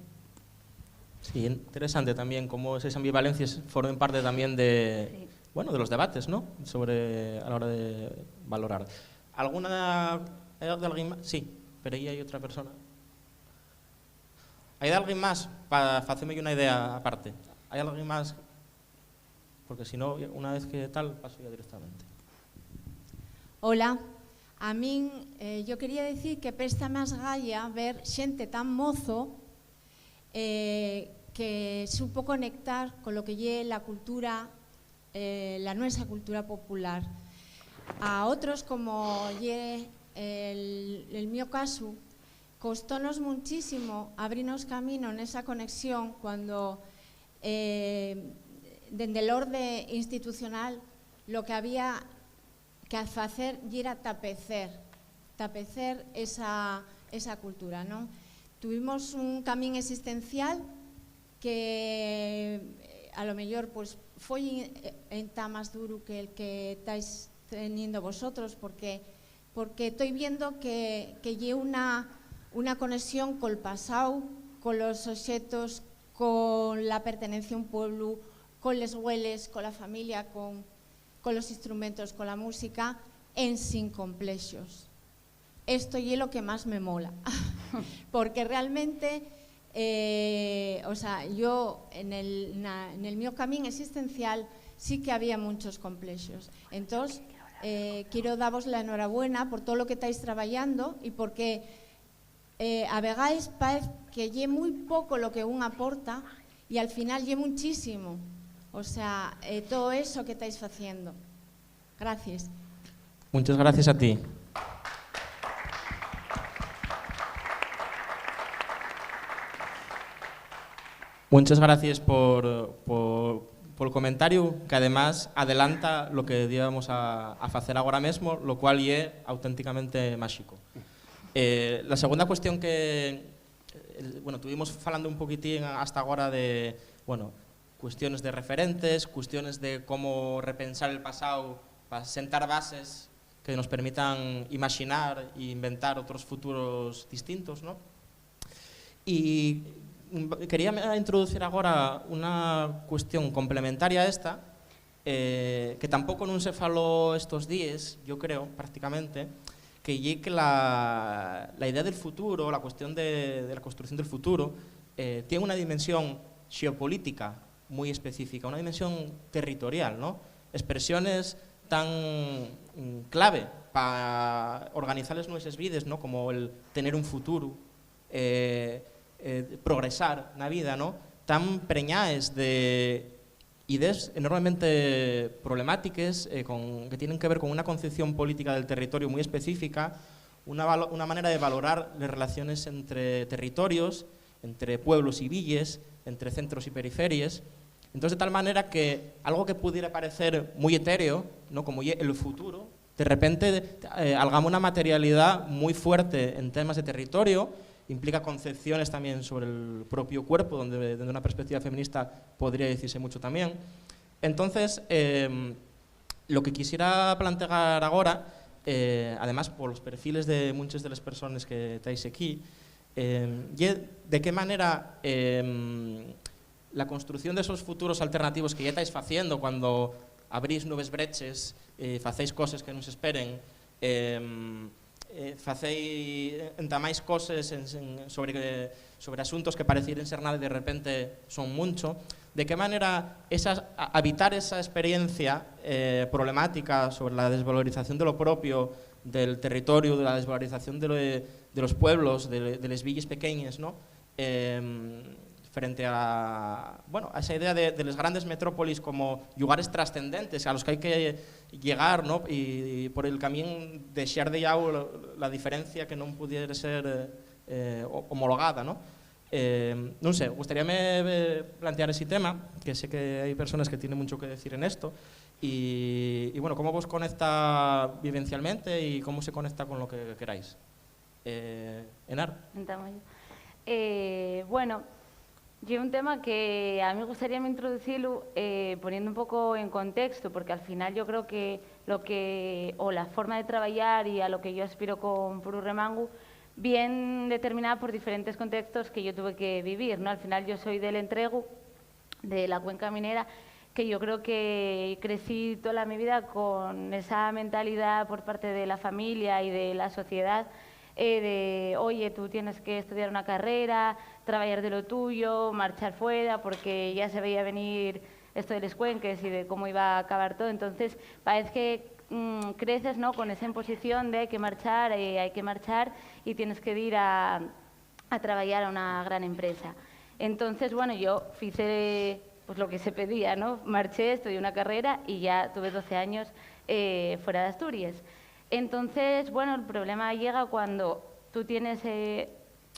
Sí, interesante también cómo esas ambivalencias forman parte también de, bueno, de los debates, ¿no? A la hora de valorar. ¿Alguna de alguien más? Sí, pero ahí hay otra persona. ¿Hay de alguien más para hacerme una idea aparte? ¿Hay alguien más? Porque si no, una vez que tal, paso ya directamente. Hola, a min yo quería decir que presta máis galla ver xente tan mozo que supo conectar con lo que lle la cultura, la nuestra cultura popular. A otros, como lle el mío caso, costónos muchísimo abrirnos camino nesa conexión cuando dende el orde institucional lo que había que facer era tapecer esa cultura, non? Tuvimos un camín existencial que a lo mellor pues, foi entá máis duro que el que estáis teniendo vosotros, porque estoy viendo que lle una conexión col pasado, con los objetos, con la pertenencia a un pueblo, con les hueles, con la familia, con los instrumentos, con la música, en sin complexos. Esto es lo que más me mola, porque realmente o sea, yo en el mío camín existencial sí que había muchos complexos. Entonces, quiero daros la enhorabuena por todo lo que estáis trabajando y porque a vegáis parece que lle muy poco lo que un aporta y al final lle muchísimo. O sea, todo eso que estáis haciendo. Gracias. Muchas gracias a ti. Muchas gracias por el comentario, que además adelanta lo que íbamos a hacer ahora mismo, lo cual es auténticamente mágico. La segunda cuestión que tuvimos hablando un poquitín hasta ahora de cuestiones de referentes, cuestiones de cómo repensar el pasado para sentar bases que nos permitan imaginar e inventar otros futuros distintos, ¿no? Y quería introducir ahora una cuestión complementaria a esta, que tampoco no se faló estos días, yo creo, prácticamente, que la idea del futuro, la cuestión de la construcción del futuro, tiene una dimensión geopolítica muy específica, una dimensión territorial, ¿no? Expresiones tan clave para organizar las nuestras vidas, ¿no? Como el tener un futuro, progresar na vida, ¿no? Tan preñadas de ideas enormemente problemáticas que tienen que ver con una concepción política del territorio muy específica, una manera de valorar las relaciones entre territorios, entre pueblos y villas, entre centros y periferias. Entonces, de tal manera que algo que pudiera parecer muy etéreo, ¿no? Como el futuro, de repente algamos una materialidad muy fuerte en temas de territorio, implica concepciones también sobre el propio cuerpo, donde desde una perspectiva feminista podría decirse mucho también. Entonces, lo que quisiera plantear ahora, además por los perfiles de muchas de las personas que estáis aquí, de qué manera la construcción de esos futuros alternativos que ya estáis haciendo cuando abrís nuevas breches, hacéis cosas que no se esperen, entamáis cosas sobre asuntos que parecieran ser nada y de repente son mucho, de qué manera habitar esa experiencia problemática sobre la desvalorización de lo propio, del territorio, de la desvalorización de los pueblos, de las villas pequeñas, ¿no? Frente a esa idea de las grandes metrópolis como lugares trascendentes a los que hay que llegar, ¿no? Y por el camino dejar de ya la diferencia que no pudiera ser homologada, ¿no? No sé, gustaría plantear ese tema, que sé que hay personas que tienen mucho que decir en esto, y bueno, cómo vos conecta vivencialmente y cómo se conecta con lo que queráis. Enar. Bueno, y un tema que a mí me gustaría introducirlo poniendo un poco en contexto, porque al final yo creo que la forma de trabajar y a lo que yo aspiro con Puru Remangu, bien determinada por diferentes contextos que yo tuve que vivir, ¿no? Al final yo soy del Entrego, de la cuenca minera, que yo creo que crecí toda mi vida con esa mentalidad por parte de la familia y de la sociedad, de, oye, tú tienes que estudiar una carrera, trabajar de lo tuyo, marchar fuera, porque ya se veía venir esto de los cuenques y de cómo iba a acabar todo. Entonces, parece que creces, ¿no?, con esa imposición de hay que marchar y tienes que ir a trabajar a una gran empresa. Entonces, bueno, yo hice pues lo que se pedía, ¿no? Marché, estudié una carrera y ya tuve 12 años fuera de Asturias. Entonces, bueno, el problema llega cuando tú tienes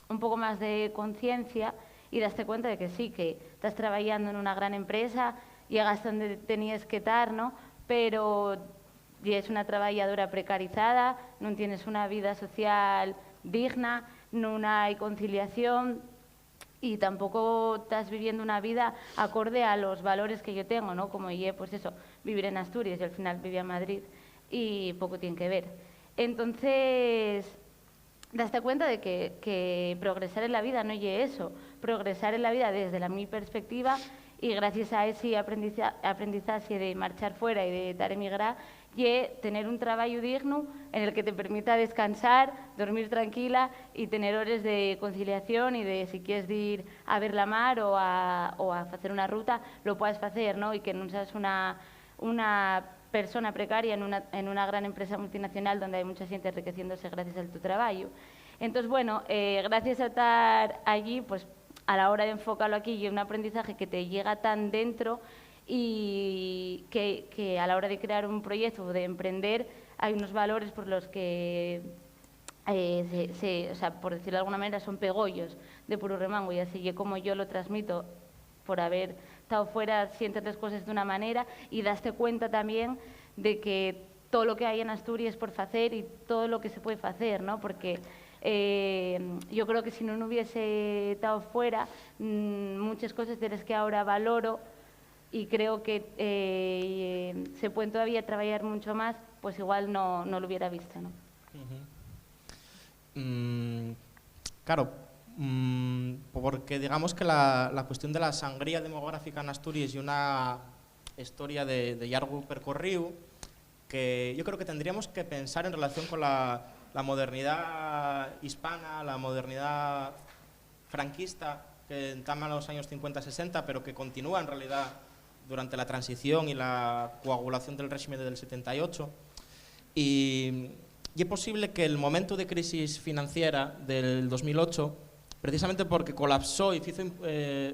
un poco más de conciencia y daste cuenta de que sí, que estás trabajando en una gran empresa, llegas donde tenías que estar, ¿no? Pero eres una trabajadora precarizada, no tienes una vida social digna, no hay conciliación y tampoco estás viviendo una vida acorde a los valores que yo tengo, ¿no? Como pues eso, vivir en Asturias, y al final vivía en Madrid y poco tiene que ver. Entonces, daste cuenta de que progresar en la vida no es eso, progresar en la vida desde mi perspectiva, y gracias a ese aprendizaje de marchar fuera y de estar emigrar, y tener un trabajo digno en el que te permita descansar, dormir tranquila y tener horas de conciliación y de si quieres ir a ver la mar o a hacer una ruta, lo puedas hacer, ¿no? Y que no seas una persona precaria en una gran empresa multinacional donde hay mucha gente enriqueciéndose gracias a tu trabajo. Entonces, bueno, gracias a estar allí, pues a la hora de enfocarlo aquí y un aprendizaje que te llega tan dentro y que a la hora de crear un proyecto o de emprender hay unos valores por los que, o sea, por decirlo de alguna manera, son pegollos de Puro Remango, y así como yo lo transmito por haber estado fuera, sientes las cosas de una manera y daste cuenta también de que todo lo que hay en Asturias por hacer y todo lo que se puede hacer, ¿no? Porque yo creo que si no hubiese estado fuera, muchas cosas de las que ahora valoro y creo que se pueden todavía trabajar mucho más, pues igual no lo hubiera visto, ¿no? Claro, porque digamos que la cuestión de la sangría demográfica en Asturias y una historia de largo percorrido que yo creo que tendríamos que pensar en relación con la modernidad hispana, la modernidad franquista que entama en los años 50-60, pero que continúa en realidad durante la transición y la coagulación del régimen del 78. Y es posible que el momento de crisis financiera del 2008, precisamente porque colapsó y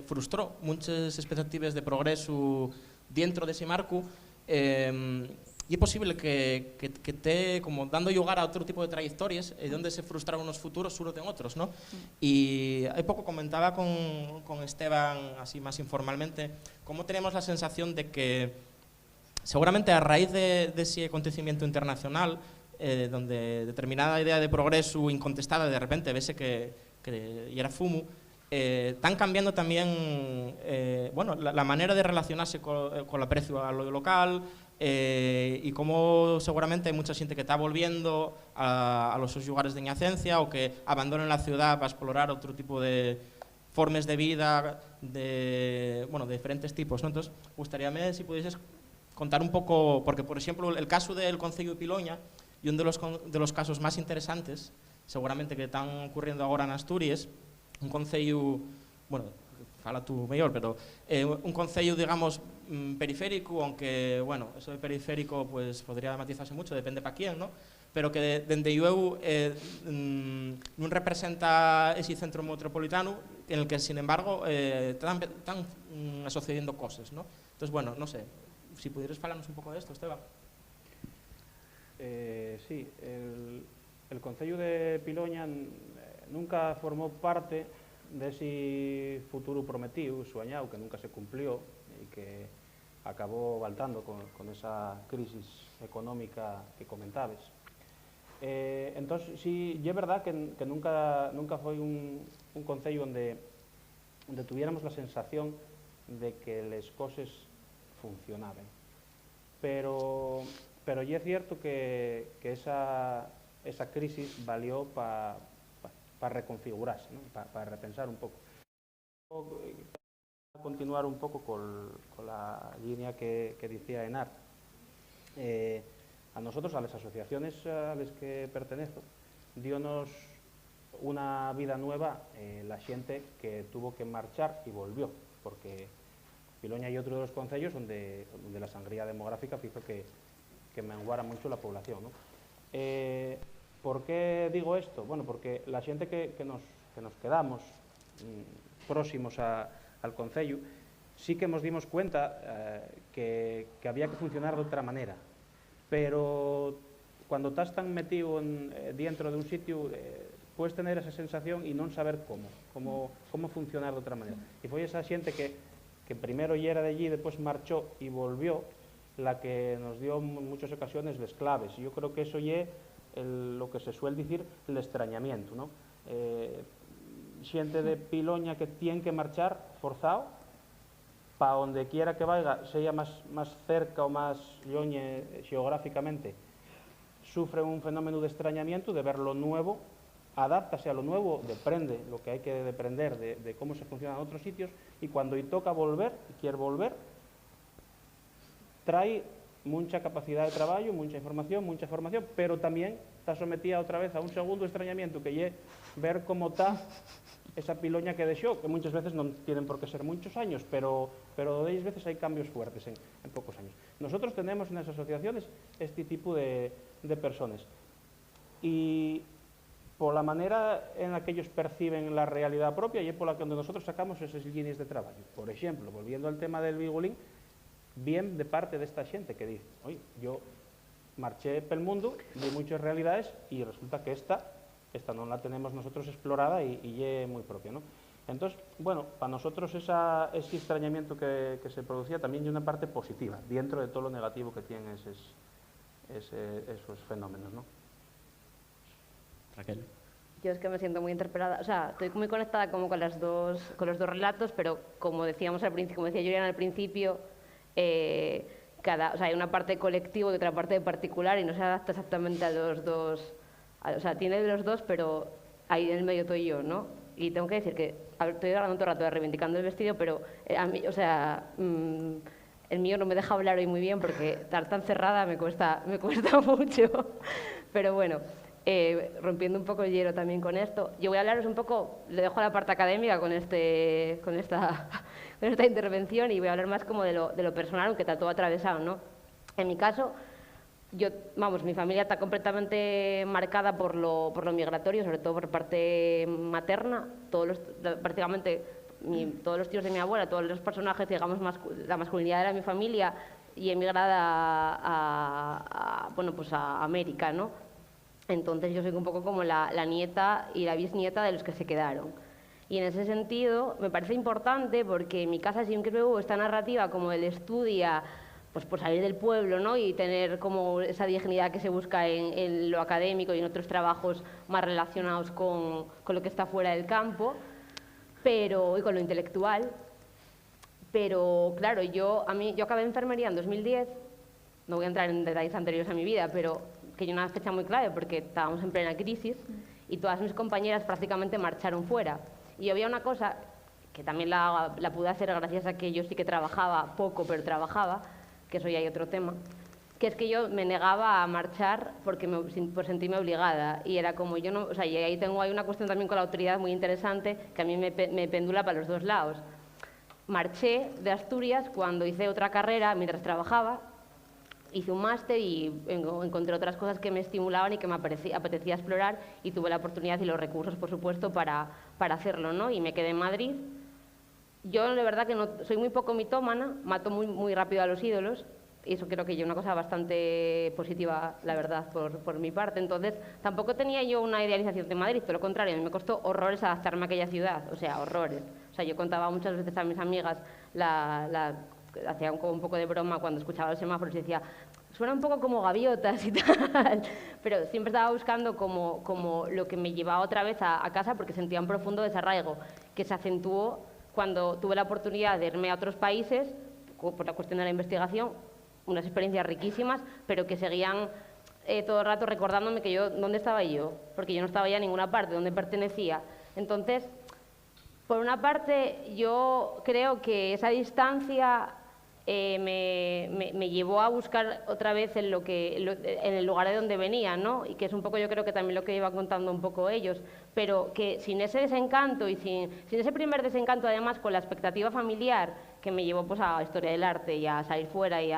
frustró muchas expectativas de progreso dentro de ese marco, y es posible que esté como dando lugar a otro tipo de trayectorias donde se frustraron unos futuros, surten otros, ¿no? Y hace poco comentaba con Esteban, así más informalmente, cómo tenemos la sensación de que seguramente a raíz de ese acontecimiento internacional, donde determinada idea de progreso incontestada de repente ves que era fumo, están cambiando también bueno, la manera de relacionarse con el precio a lo local, y cómo seguramente hay mucha gente que está volviendo a los sus lugares de ñacencia o que abandonan la ciudad para explorar otro tipo de formas de vida de diferentes tipos, ¿no? Entonces, gustaría si pudieses contar un poco, porque por ejemplo el caso del Concello de Piloña y uno de los casos más interesantes seguramente que están ocurriendo ahora en Asturias, un concello, bueno, fala tú mejor, pero un concello, digamos, periférico, aunque, bueno, eso de periférico pues podría matizarse mucho, depende para quién, ¿no? Pero que desde luego no representa ese centro metropolitano en el que, sin embargo, están sucediendo cosas, ¿no? Entonces, bueno, no sé, si pudieras hablarnos un poco de esto, Esteban. Sí, el Concello de Piloña nunca formó parte de ese futuro prometido, soñado, que nunca se cumplió y que acabó baltando con esa crisis económica que comentabas. Entonces, sí, es verdad que nunca fue un concello donde tuviéramos la sensación de que las cosas funcionaban. Pero ya es cierto que esa crisis valió para reconfigurarse, ¿no? Para repensar un poco. Continuar un poco con la línea que decía Enar. A nosotros, a las asociaciones a las que pertenezco, dionos una vida nueva la gente que tuvo que marchar y volvió, porque Piloña y otro de los concellos donde la sangría demográfica hizo que menguara mucho la población, ¿no? ¿Por qué digo esto? Bueno, porque la gente que nos quedamos próximos al concello, sí que nos dimos cuenta que había que funcionar de otra manera, pero cuando estás tan metido dentro de un sitio, puedes tener esa sensación y no saber cómo funcionar de otra manera. Y fue esa gente que primero ya era de allí, después marchó y volvió, la que nos dio en muchas ocasiones las claves. Yo creo que eso es lo que se suele decir el extrañamiento, ¿no? Xente de Piloña que tiene que marchar forzado para donde quiera que vaya, sea más cerca o más lloñe geográficamente, sufre un fenómeno de extrañamiento, de ver lo nuevo, adáptase a lo nuevo, deprende lo que hay que deprender de cómo se funciona en otros sitios, y cuando toca volver y quiere volver, trae mucha capacidad de traballo, mucha información, mucha formación, pero tamén está sometida outra vez a un segundo extrañamiento que lle ver como está esa piloña que deixou, que muchas veces non tienen por qué ser muchos años, pero de veces hai cambios fuertes en pocos años. Nosotros tenemos nas asociaciones este tipo de personas y pola manera en la que ellos perciben la realidad propia y pola que nosotros sacamos esas líneas de traballo. Por ejemplo, volviendo al tema del Bigolín, bien de parte de esta xente que dice, oye, yo marché pel mundo, vi muchas realidades y resulta que esta non la tenemos nosotros explorada y é moi propia, ¿no? Entonces, bueno, para nosotros ese extrañamiento que se producía también hay una parte positiva, dentro de todo lo negativo que tienen esos fenómenos, ¿no? Raquel. Yo es que me siento muy interpelada, o sea, estoy muy conectada como con los dos relatos, pero como decíamos al principio, como decía Julián al principio, o sea, hay una parte de colectivo y otra parte de particular y no se adapta exactamente a los dos, o sea, tiene de los dos, pero ahí en el medio estoy yo, ¿no? Y tengo que decir que estoy hablando todo el rato de reivindicando el vestido, pero a mí, o sea, el mío no me deja hablar hoy muy bien porque estar tan cerrada me cuesta mucho, pero bueno. Rompiendo un poco el hielo también con esto, yo voy a hablaros un poco, le dejo la parte académica con esta intervención y voy a hablar más como de lo personal, aunque está todo atravesado, ¿no? En mi caso, mi familia está completamente marcada por lo migratorio, sobre todo por parte materna, prácticamente todos los tíos de mi abuela, todos los personajes, digamos, la masculinidad de mi familia y emigrada a América, ¿no? Entonces yo soy un poco como la nieta y la bisnieta de los que se quedaron. Y en ese sentido me parece importante porque en mi casa siempre hubo esta narrativa como el estudia, pues por salir del pueblo, ¿no? Y tener como esa dignidad que se busca en lo académico y en otros trabajos más relacionados con lo que está fuera del campo, y con lo intelectual. Pero claro, yo acabé enfermería en 2010, no voy a entrar en detalles anteriores a mi vida, pero que hay una fecha muy clave porque estábamos en plena crisis y todas mis compañeras prácticamente marcharon fuera. Y había una cosa que también la pude hacer gracias a que yo sí que trabajaba poco, pero trabajaba, que eso ya hay otro tema, que es que yo me negaba a marchar por sentirme obligada. Y era como yo no, o sea, y ahí hay una cuestión también con la autoridad muy interesante que a mí me pendula para los dos lados. Marché de Asturias cuando hice otra carrera mientras trabajaba. Hice un máster y encontré otras cosas que me estimulaban y que me apetecía explorar y tuve la oportunidad y los recursos, por supuesto, para hacerlo, ¿no? Y me quedé en Madrid. Yo, de verdad, que no, soy muy poco mitómana, mato muy, muy rápido a los ídolos y eso creo que es una cosa bastante positiva, la verdad, por mi parte. Entonces, tampoco tenía yo una idealización de Madrid, todo lo contrario, a mí me costó horrores adaptarme a aquella ciudad, o sea, horrores. O sea, yo contaba muchas veces a mis amigas hacía un poco de broma cuando escuchaba los semáforos y decía, suena un poco como gaviotas y tal, pero siempre estaba buscando como lo que me llevaba otra vez a casa porque sentía un profundo desarraigo que se acentuó cuando tuve la oportunidad de irme a otros países por la cuestión de la investigación, unas experiencias riquísimas, pero que seguían todo el rato recordándome que ¿dónde estaba yo? Porque yo no estaba ya en ninguna parte, ¿dónde pertenecía? Entonces, por una parte, yo creo que esa distancia me llevó a buscar otra vez en el lugar de donde venía, ¿no? Y que es un poco, yo creo que también lo que iba contando un poco ellos, pero que sin ese desencanto y sin ese primer desencanto, además, con la expectativa familiar que me llevó pues a historia del arte y a salir fuera y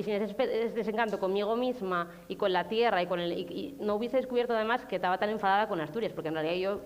sin ese desencanto conmigo misma y con la tierra y no hubiese descubierto además que estaba tan enfadada con Asturias, porque en realidad yo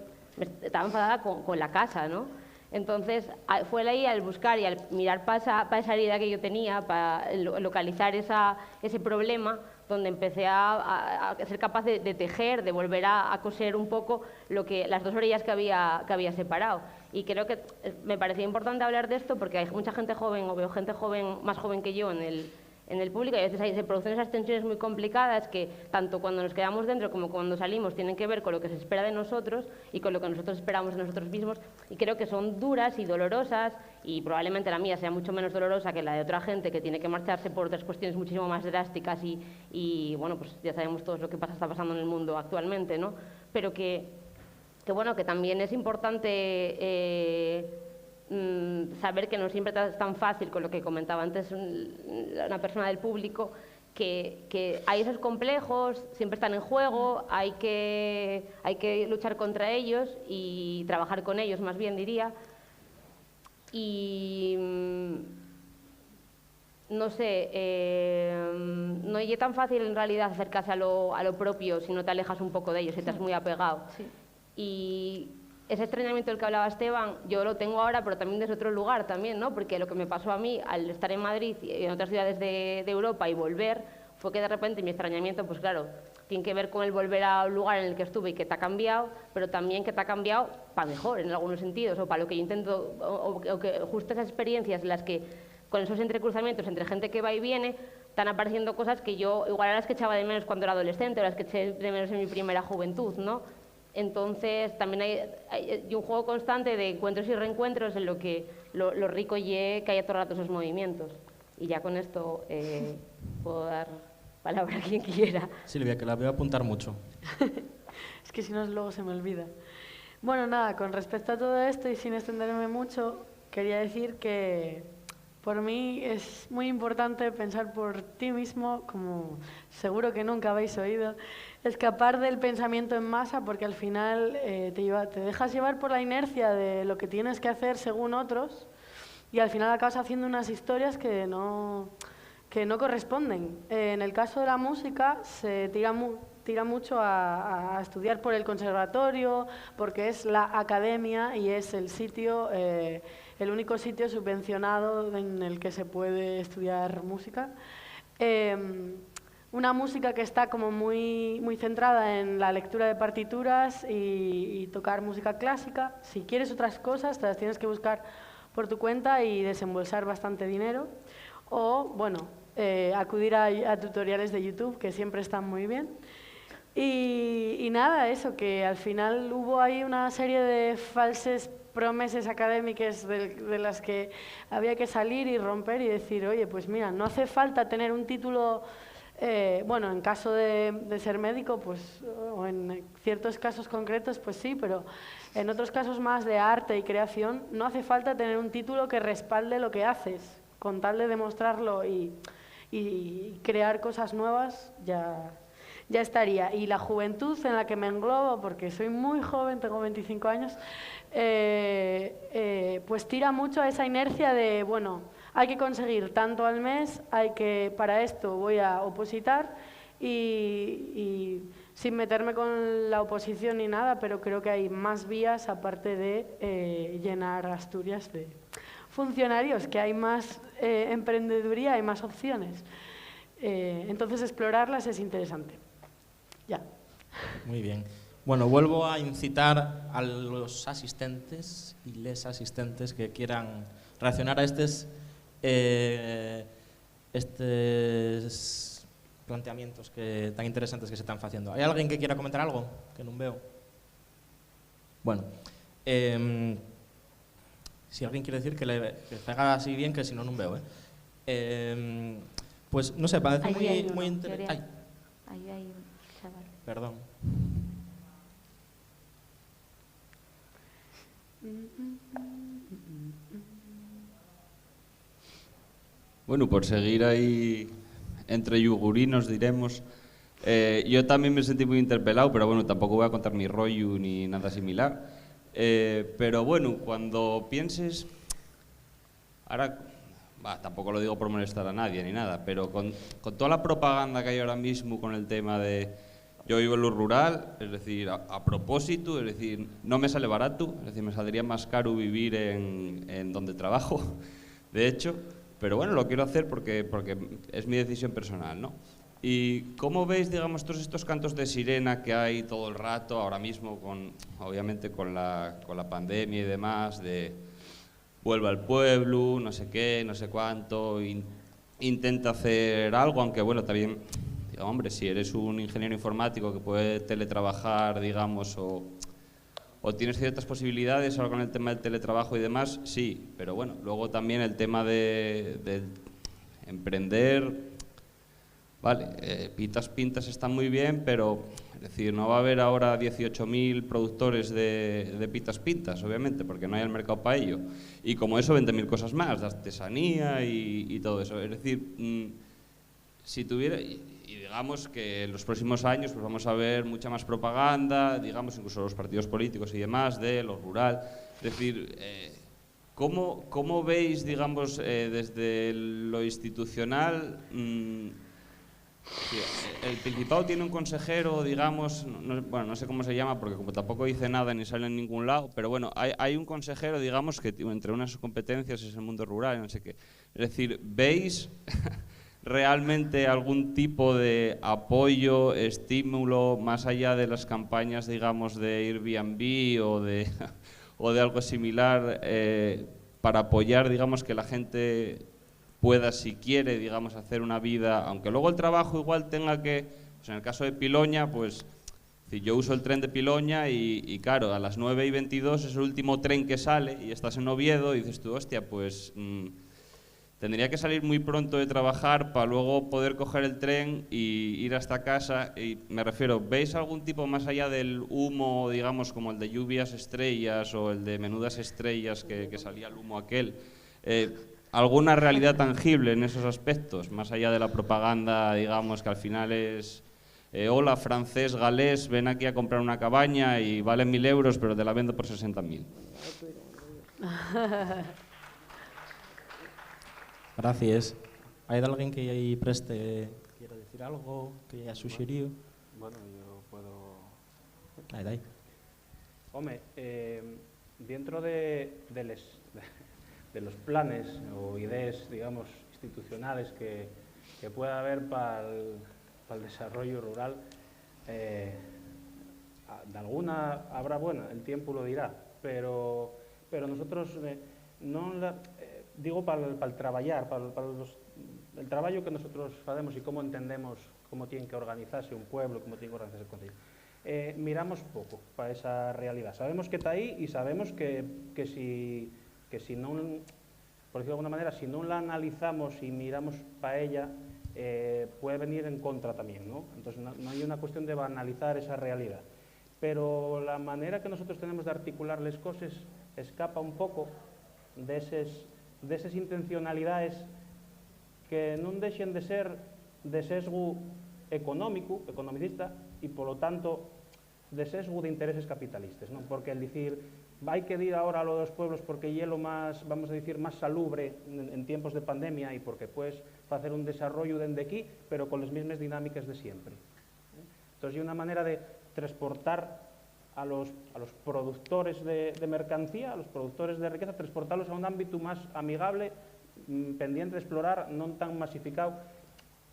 estaba enfadada con la casa, ¿no? Entonces, fue ahí al buscar y al mirar para esa herida que yo tenía, para localizar ese problema, donde empecé a ser capaz de tejer, de volver a coser un poco las dos orillas que había separado. Y creo que me parecía importante hablar de esto porque hay mucha gente joven, o veo gente joven, más joven que yo en el público, y a veces se producen esas tensiones muy complicadas que tanto cuando nos quedamos dentro como cuando salimos tienen que ver con lo que se espera de nosotros y con lo que nosotros esperamos de nosotros mismos, y creo que son duras y dolorosas, y probablemente la mía sea mucho menos dolorosa que la de otra gente que tiene que marcharse por otras cuestiones muchísimo más drásticas y bueno, pues ya sabemos todos lo que está pasando en el mundo actualmente, ¿no? Pero que bueno, que también es importante saber que no siempre es tan fácil, con lo que comentaba antes una persona del público, que hay esos complejos, siempre están en juego, hay que luchar contra ellos y trabajar con ellos, más bien diría. Y no sé, no es tan fácil en realidad acercarse a lo propio si no te alejas un poco de ellos, si estás muy apegado. Sí. Y ese extrañamiento del que hablaba Esteban, yo lo tengo ahora, pero también desde otro lugar también, ¿no? Porque lo que me pasó a mí al estar en Madrid y en otras ciudades de Europa y volver, fue que de repente mi extrañamiento, pues claro, tiene que ver con el volver al lugar en el que estuve y que te ha cambiado, pero también que te ha cambiado para mejor en algunos sentidos, o para lo que yo intento, o que justo esas experiencias en las que, con esos entrecruzamientos entre gente que va y viene, están apareciendo cosas que yo igual a las que echaba de menos cuando era adolescente, o las que eché de menos en mi primera juventud, ¿no? Entonces también hay un juego constante de encuentros y reencuentros en lo que lo rico que haya todo el rato esos movimientos. Y ya con esto puedo dar palabra a quien quiera. Silvia, que la voy a apuntar mucho. Es que si no luego se me olvida. Bueno, nada, con respecto a todo esto y sin extenderme mucho, quería decir que por mí es muy importante pensar por ti mismo, como seguro que nunca habéis oído, escapar del pensamiento en masa, porque al final te dejas llevar por la inercia de lo que tienes que hacer según otros y al final acabas haciendo unas historias que no corresponden. En el caso de la música se tira mucho a estudiar por el conservatorio, porque es la academia y es el sitio, el único sitio subvencionado en el que se puede estudiar música. Una música que está como muy centrada en la lectura de partituras y tocar música clásica. Si quieres otras cosas, te las tienes que buscar por tu cuenta y desembolsar bastante dinero. O, bueno, acudir a tutoriales de YouTube, que siempre están muy bien. Y nada, eso, que al final hubo ahí una serie de falsas promesas académicas de las que había que salir y romper y decir, oye, pues mira, no hace falta tener un título, bueno, en caso de ser médico, pues, o en ciertos casos concretos, pues sí, pero en otros casos más de arte y creación, no hace falta tener un título que respalde lo que haces, con tal de demostrarlo y crear cosas nuevas, ya estaría. Y la juventud en la que me englobo, porque soy muy joven, tengo 25 años, pues tira mucho a esa inercia de, bueno, hay que conseguir tanto al mes, para esto voy a opositar y sin meterme con la oposición ni nada, pero creo que hay más vías aparte de llenar Asturias de funcionarios, que hay más emprendeduría, hay más opciones. Entonces explorarlas es interesante. Ya. Muy bien. Bueno, vuelvo a incitar a los asistentes y les asistentes que quieran reaccionar a estos planteamientos tan interesantes que se están haciendo. ¿Hay alguien que quiera comentar algo? Que no veo. Bueno, si alguien quiere decir que haga así bien, que si no, no veo. Pues no sé, parece muy interesante. Ahí hay un chaval. Perdón. Bueno, por seguir ahí entre yugurinos, diremos, yo también me sentí muy interpelado, pero bueno, tampoco voy a contar mi rollo ni nada similar. Pero bueno, cuando pienses, ahora, tampoco lo digo por molestar a nadie ni nada, pero con toda la propaganda que hay ahora mismo con el tema de yo vivo en lo rural, es decir, a propósito, es decir, no me sale barato, es decir, me saldría más caro vivir en donde trabajo, de hecho, pero bueno, lo quiero hacer porque es mi decisión personal, ¿no? ¿Y cómo veis, digamos, todos estos cantos de sirena que hay todo el rato, ahora mismo, obviamente con la pandemia y demás, de vuelve al pueblo, no sé qué, no sé cuánto, intenta hacer algo, aunque bueno, también, digo, hombre, si eres un ingeniero informático que puede teletrabajar, digamos, o tienes ciertas posibilidades ahora con el tema del teletrabajo y demás, sí, pero bueno, luego también el tema de emprender, vale, pintas están muy bien, pero es decir, no va a haber ahora 18.000 productores de pitas pintas, obviamente, porque no hay el mercado para ello. Y como eso, 20.000 cosas más, de artesanía y todo eso. Es decir, si tuviera... Y digamos que en los próximos años pues vamos a ver mucha más propaganda, digamos, incluso los partidos políticos y demás, de lo rural. Es decir, ¿cómo veis, digamos, desde lo institucional... Sí, el Principado tiene un consejero, digamos, bueno, no sé cómo se llama, porque como tampoco dice nada ni sale en ningún lado, pero bueno, hay un consejero, digamos, que entre unas de sus competencias es el mundo rural, no sé qué. Es decir, ¿veis realmente algún tipo de apoyo, estímulo, más allá de las campañas, digamos, de Airbnb o de algo similar, para apoyar, digamos, que la gente pueda, si quiere, digamos, hacer una vida, aunque luego el trabajo igual tenga que, pues en el caso de Piloña, pues si yo uso el tren de Piloña y claro, a las 9:22 es el último tren que sale y estás en Oviedo y dices tú, hostia, pues tendría que salir muy pronto de trabajar para luego poder coger el tren y ir hasta casa. Y me refiero, ¿veis algún tipo más allá del humo, digamos, como el de Lluvias Estrellas o el de Menudas Estrellas que salía el humo aquel? ¿Alguna realidad tangible en esos aspectos, más allá de la propaganda, digamos, que al final es hola, francés, galés, ven aquí a comprar una cabaña y vale 1.000 euros, pero te la vendo por 60.000? Gracias. ¿Hay alguien que ahí preste quiera decir algo, que haya sugerido? Bueno, yo puedo... Dai. Home, dentro de los planes o ideas, digamos, institucionales que pueda haber para el desarrollo rural, de alguna habrá buena, el tiempo lo dirá, pero nosotros digo para el traballar, para el trabajo que nosotros hacemos y cómo entendemos cómo tiene que organizarse un pueblo, cómo tiene que organizarse el concello. Miramos poco para esa realidad. Sabemos que está ahí y sabemos que si no, por decirlo de alguna manera, si no la analizamos y miramos para ella, puede venir en contra también, ¿no? Entonces no hay una cuestión de banalizar esa realidad. Pero la manera que nosotros tenemos de articular las cosas escapa un poco de esas intencionalidades que no dejen de ser de sesgo economicista y, por lo tanto, de sesgo de intereses capitalistas, ¿no? Porque el decir, hay que ir ahora a lo de los pueblos porque hielo más, vamos a decir, más salubre en tiempos de pandemia y porque puedes hacer un desarrollo desde aquí, pero con las mismas dinámicas de siempre. Entonces, hay una manera de transportar a los productores de mercancía, a los productores de riqueza, transportarlos a un ámbito más amigable, pendiente de explorar, no tan masificado.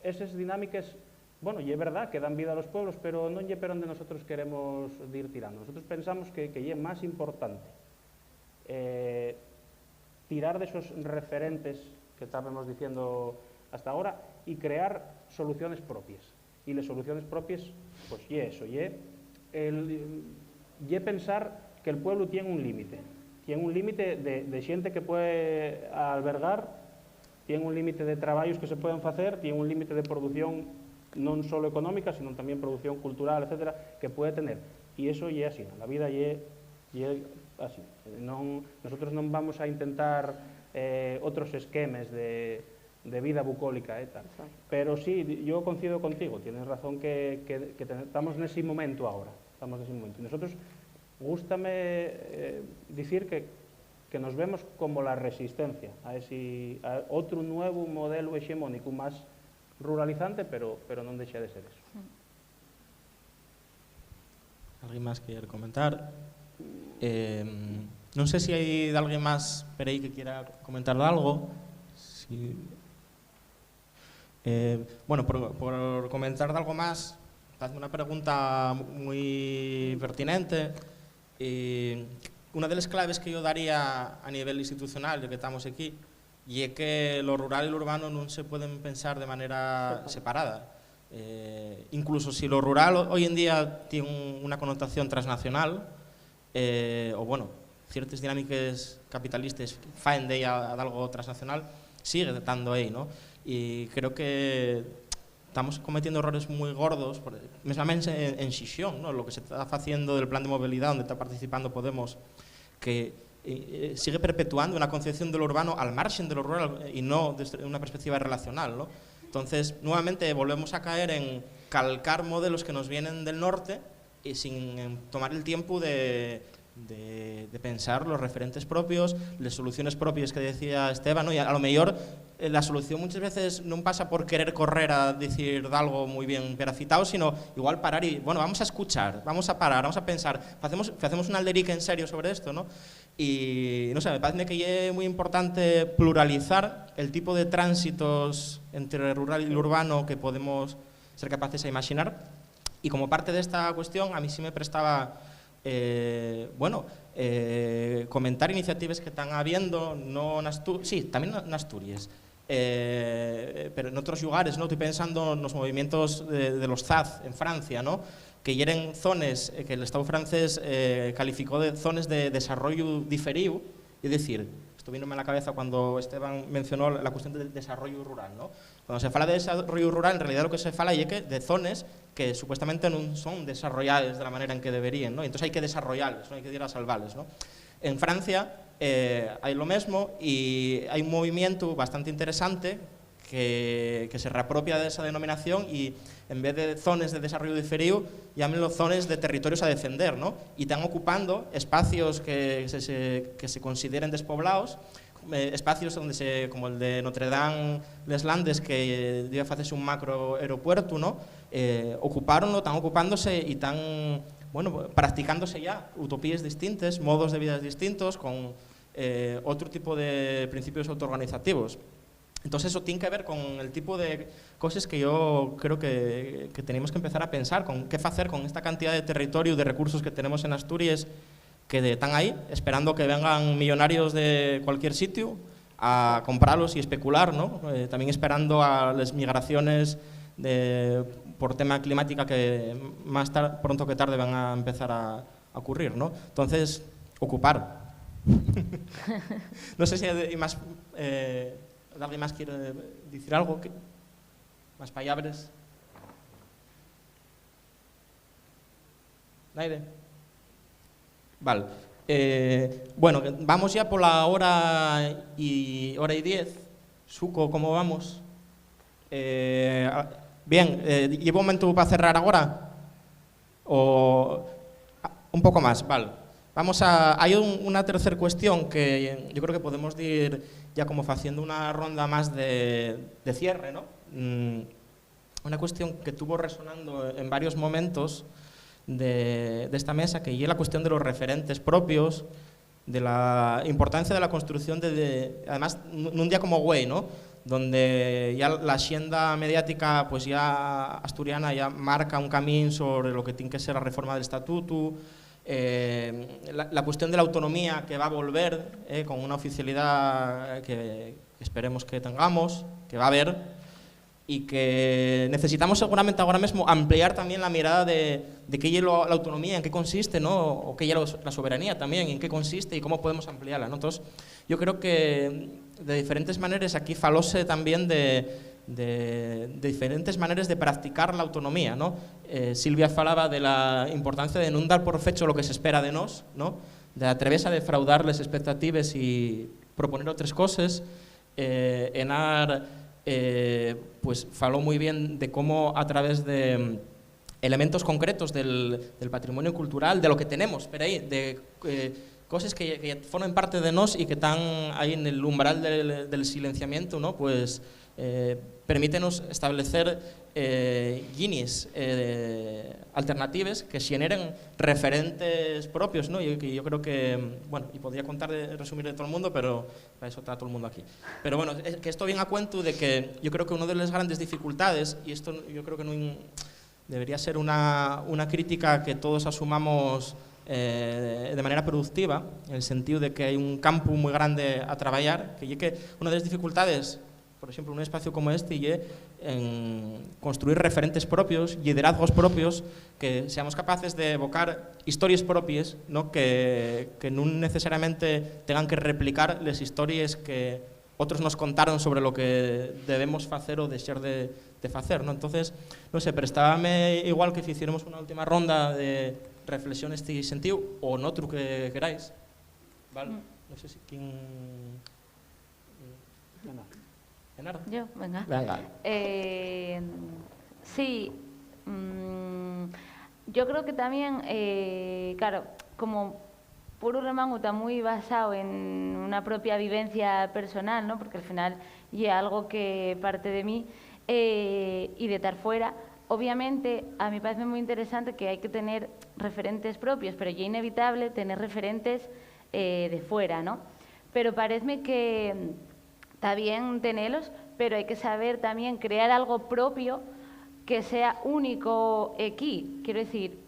Esas dinámicas, bueno, y es verdad que dan vida a los pueblos, pero no es por donde nosotros queremos ir tirando. Nosotros pensamos que es más importante tirar de esos referentes que estábamos diciendo hasta ahora y crear soluciones propias. Y las soluciones propias, pues y eso, y pensar que el pueblo tiene un límite de gente que puede albergar, tiene un límite de trabajos que se pueden hacer, tiene un límite de producción no solo económica, sino también producción cultural, etcétera, que puede tener. Y eso es así, la vida es así. Nosotros no vamos a intentar otros esquemas de vida bucólica, tal. Pero sí, yo coincido contigo, tienes razón que estamos en ese momento ahora. Y nosotros, gústame decir que nos vemos como la resistencia a otro nuevo modelo hegemónico más ruralizante, pero no deja de ser eso. ¿Alguien más quiere comentar? No sé si hay alguien más por ahí que quiera comentar algo. Sí. Bueno, por comentar algo más, hazme una pregunta muy pertinente. Una de las claves que yo daría a nivel institucional, ya que estamos aquí, y es que lo rural y lo urbano no se pueden pensar de manera separada. Incluso si lo rural hoy en día tiene una connotación transnacional, o bueno, ciertas dinámicas capitalistas fan de ella a algo transnacional, sigue estando ahí, ¿no? Y creo que estamos cometiendo errores muy gordos, mesmamente en Xixón, ¿no? Lo que se está haciendo del plan de movilidad, donde está participando Podemos, que sigue perpetuando una concepción de lo urbano al margen de lo rural y no desde una perspectiva relacional, ¿no? Entonces, nuevamente volvemos a caer en calcar modelos que nos vienen del norte y sin tomar el tiempo de pensar los referentes propios, las soluciones propias que decía Esteban, ¿no? Y a lo mejor la solución muchas veces no pasa por querer correr a decir algo muy bien peracitado, sino igual parar y, bueno, vamos a escuchar, vamos a parar, vamos a pensar, hacemos una alderica en serio sobre esto, ¿no? Y, no sé, me parece que es muy importante pluralizar el tipo de tránsitos entre rural y urbano que podemos ser capaces de imaginar. Y como parte de esta cuestión, a mí sí me prestaba comentar iniciativas que están habiendo, no en Asturias, sí, también en Asturias, pero en otros lugares, ¿no? Estoy pensando en los movimientos de los ZAD en Francia, ¿no? Que eran zonas que el Estado francés calificó de zonas de desarrollo diferido, es decir, esto vino a la cabeza cuando Esteban mencionó la cuestión del desarrollo rural, ¿no? Cuando se habla de desarrollo rural, en realidad lo que se habla es de zonas que supuestamente no son desarrolladas de la manera en que deberían, ¿no? Entonces hay que desarrollarlas, no hay que ir a salvarlas, ¿no? En Francia hay lo mismo y hay un movimiento bastante interesante que se reapropia de esa denominación y en vez de zonas de desarrollo diferido, llámenlo zonas de territorios a defender, ¿no? Y están ocupando espacios que se consideren despoblados, espacios donde como el de Notre Dame, Les Landes, que debe hacerse un macro aeropuerto, ¿no? Ocuparon, están ocupándose y están, bueno, practicándose ya utopías distintas, modos de vida distintos, con otro tipo de principios autoorganizativos. Entonces eso tiene que ver con el tipo de cosas que yo creo que tenemos que empezar a pensar, con qué hacer con esta cantidad de territorio y de recursos que tenemos en Asturias, que están ahí, esperando que vengan millonarios de cualquier sitio a comprarlos y especular, ¿no? También esperando a las migraciones por tema climática que pronto que tarde van a empezar a ocurrir, ¿no? Entonces, ocupar. No sé si hay más... ¿Alguien más quiere decir algo? ¿Más palabras? ¿Nadie? Vale. Bueno, vamos ya por la hora y 10. Suco, ¿cómo vamos? Bien, ¿llevo un momento para cerrar ahora? ¿O un poco más? Vale. Hay una tercera cuestión que yo creo que podemos ir ya como haciendo una ronda más de cierre, ¿no? Una cuestión que tuvo resonando en varios momentos de esta mesa, que es la cuestión de los referentes propios, de la importancia de la construcción además, en un día como hoy, ¿no? Donde ya la agenda mediática pues ya asturiana ya marca un camino sobre lo que tiene que ser la reforma del estatuto, la cuestión de la autonomía que va a volver con una oficialidad que esperemos que tengamos, que va a haber, y que necesitamos seguramente ahora mismo ampliar también la mirada de qué es la autonomía, en qué consiste, ¿no? O qué es la soberanía también, en qué consiste y cómo podemos ampliarla, ¿no? Entonces, yo creo que de diferentes maneras aquí falóse también de diferentes maneras de practicar la autonomía, ¿no? Silvia falaba de la importancia de no dar por fecho lo que se espera de nos, ¿no? De atreverse a defraudar las expectativas y proponer otras cosas. Enar pues faló muy bien de cómo a través de elementos concretos del patrimonio cultural, de lo que tenemos, pero ahí, de cosas que forman parte de nos y que están ahí en el umbral del silenciamiento, ¿no? Pues permítenos establecer guiñes alternativas que generen referentes propios, ¿no? Y yo creo que, bueno, y podría resumir de todo el mundo, pero para eso está todo el mundo aquí. Pero bueno, que esto viene a cuento de que yo creo que una de las grandes dificultades, y esto yo creo que no debería ser una crítica que todos asumamos de manera productiva, en el sentido de que hay un campo muy grande a trabajar, que una de las dificultades, por ejemplo, un espacio como este, y en construir referentes propios, liderazgos propios, que seamos capaces de evocar historias propias, ¿no? Que no necesariamente tengan que replicar las historias que outros nos contaron sobre lo que debemos facer ou deixar de facer, non? Entonces, non sei, prestábame igual que ficéramos unha última ronda de reflexión neste sentido, ou noutro que queráis, vale? Non sei se quen... Enardo? Yo, venga. Venga. Sí, yo creo que también, claro, como Puru Remangu está muy basado en una propia vivencia personal, ¿no? Porque al final ya algo que parte de mí y de estar fuera. Obviamente, a mí parece muy interesante que hay que tener referentes propios, pero ya inevitable tener referentes de fuera, ¿no? Pero parece que está bien tenerlos, pero hay que saber también crear algo propio que sea único aquí. Quiero decir,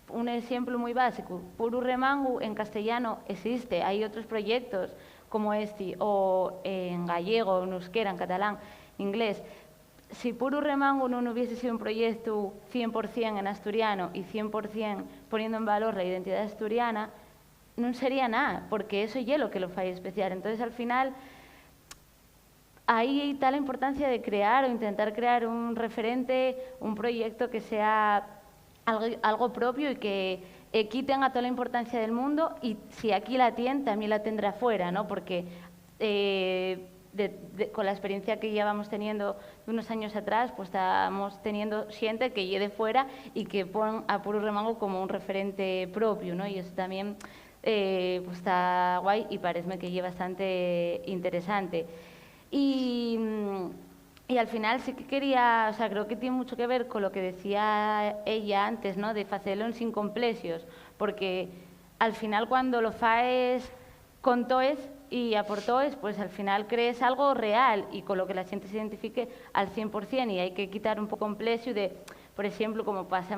un ejemplo muy básico, Puru Remangu en castellano existe, hay otros proyectos como este, o en gallego, en euskera, en catalán, inglés. Si Puru Remangu no hubiese sido un proyecto 100% en asturiano y 100% poniendo en valor la identidad asturiana, no sería nada, porque eso es lo que lo hace especial. Entonces, al final, ahí está la importancia de crear o intentar crear un referente, un proyecto que sea algo propio y que aquí tenga toda la importancia del mundo, y si aquí la tiene, también la tendrá fuera, ¿no? Porque con la experiencia que llevamos teniendo de unos años atrás, pues estamos teniendo gente que llegue fuera y que pone a Puru Remangu como un referente propio, ¿no? Y eso también pues está guay y parece que es bastante interesante. Y al final sí que quería, o sea, creo que tiene mucho que ver con lo que decía ella antes, ¿no? De hacerlo sin complejos, porque al final cuando lo faes con toes y a por toes, pues al final crees algo real y con lo que la gente se identifique al 100%, y hay que quitar un poco complejo de, por ejemplo, como pasa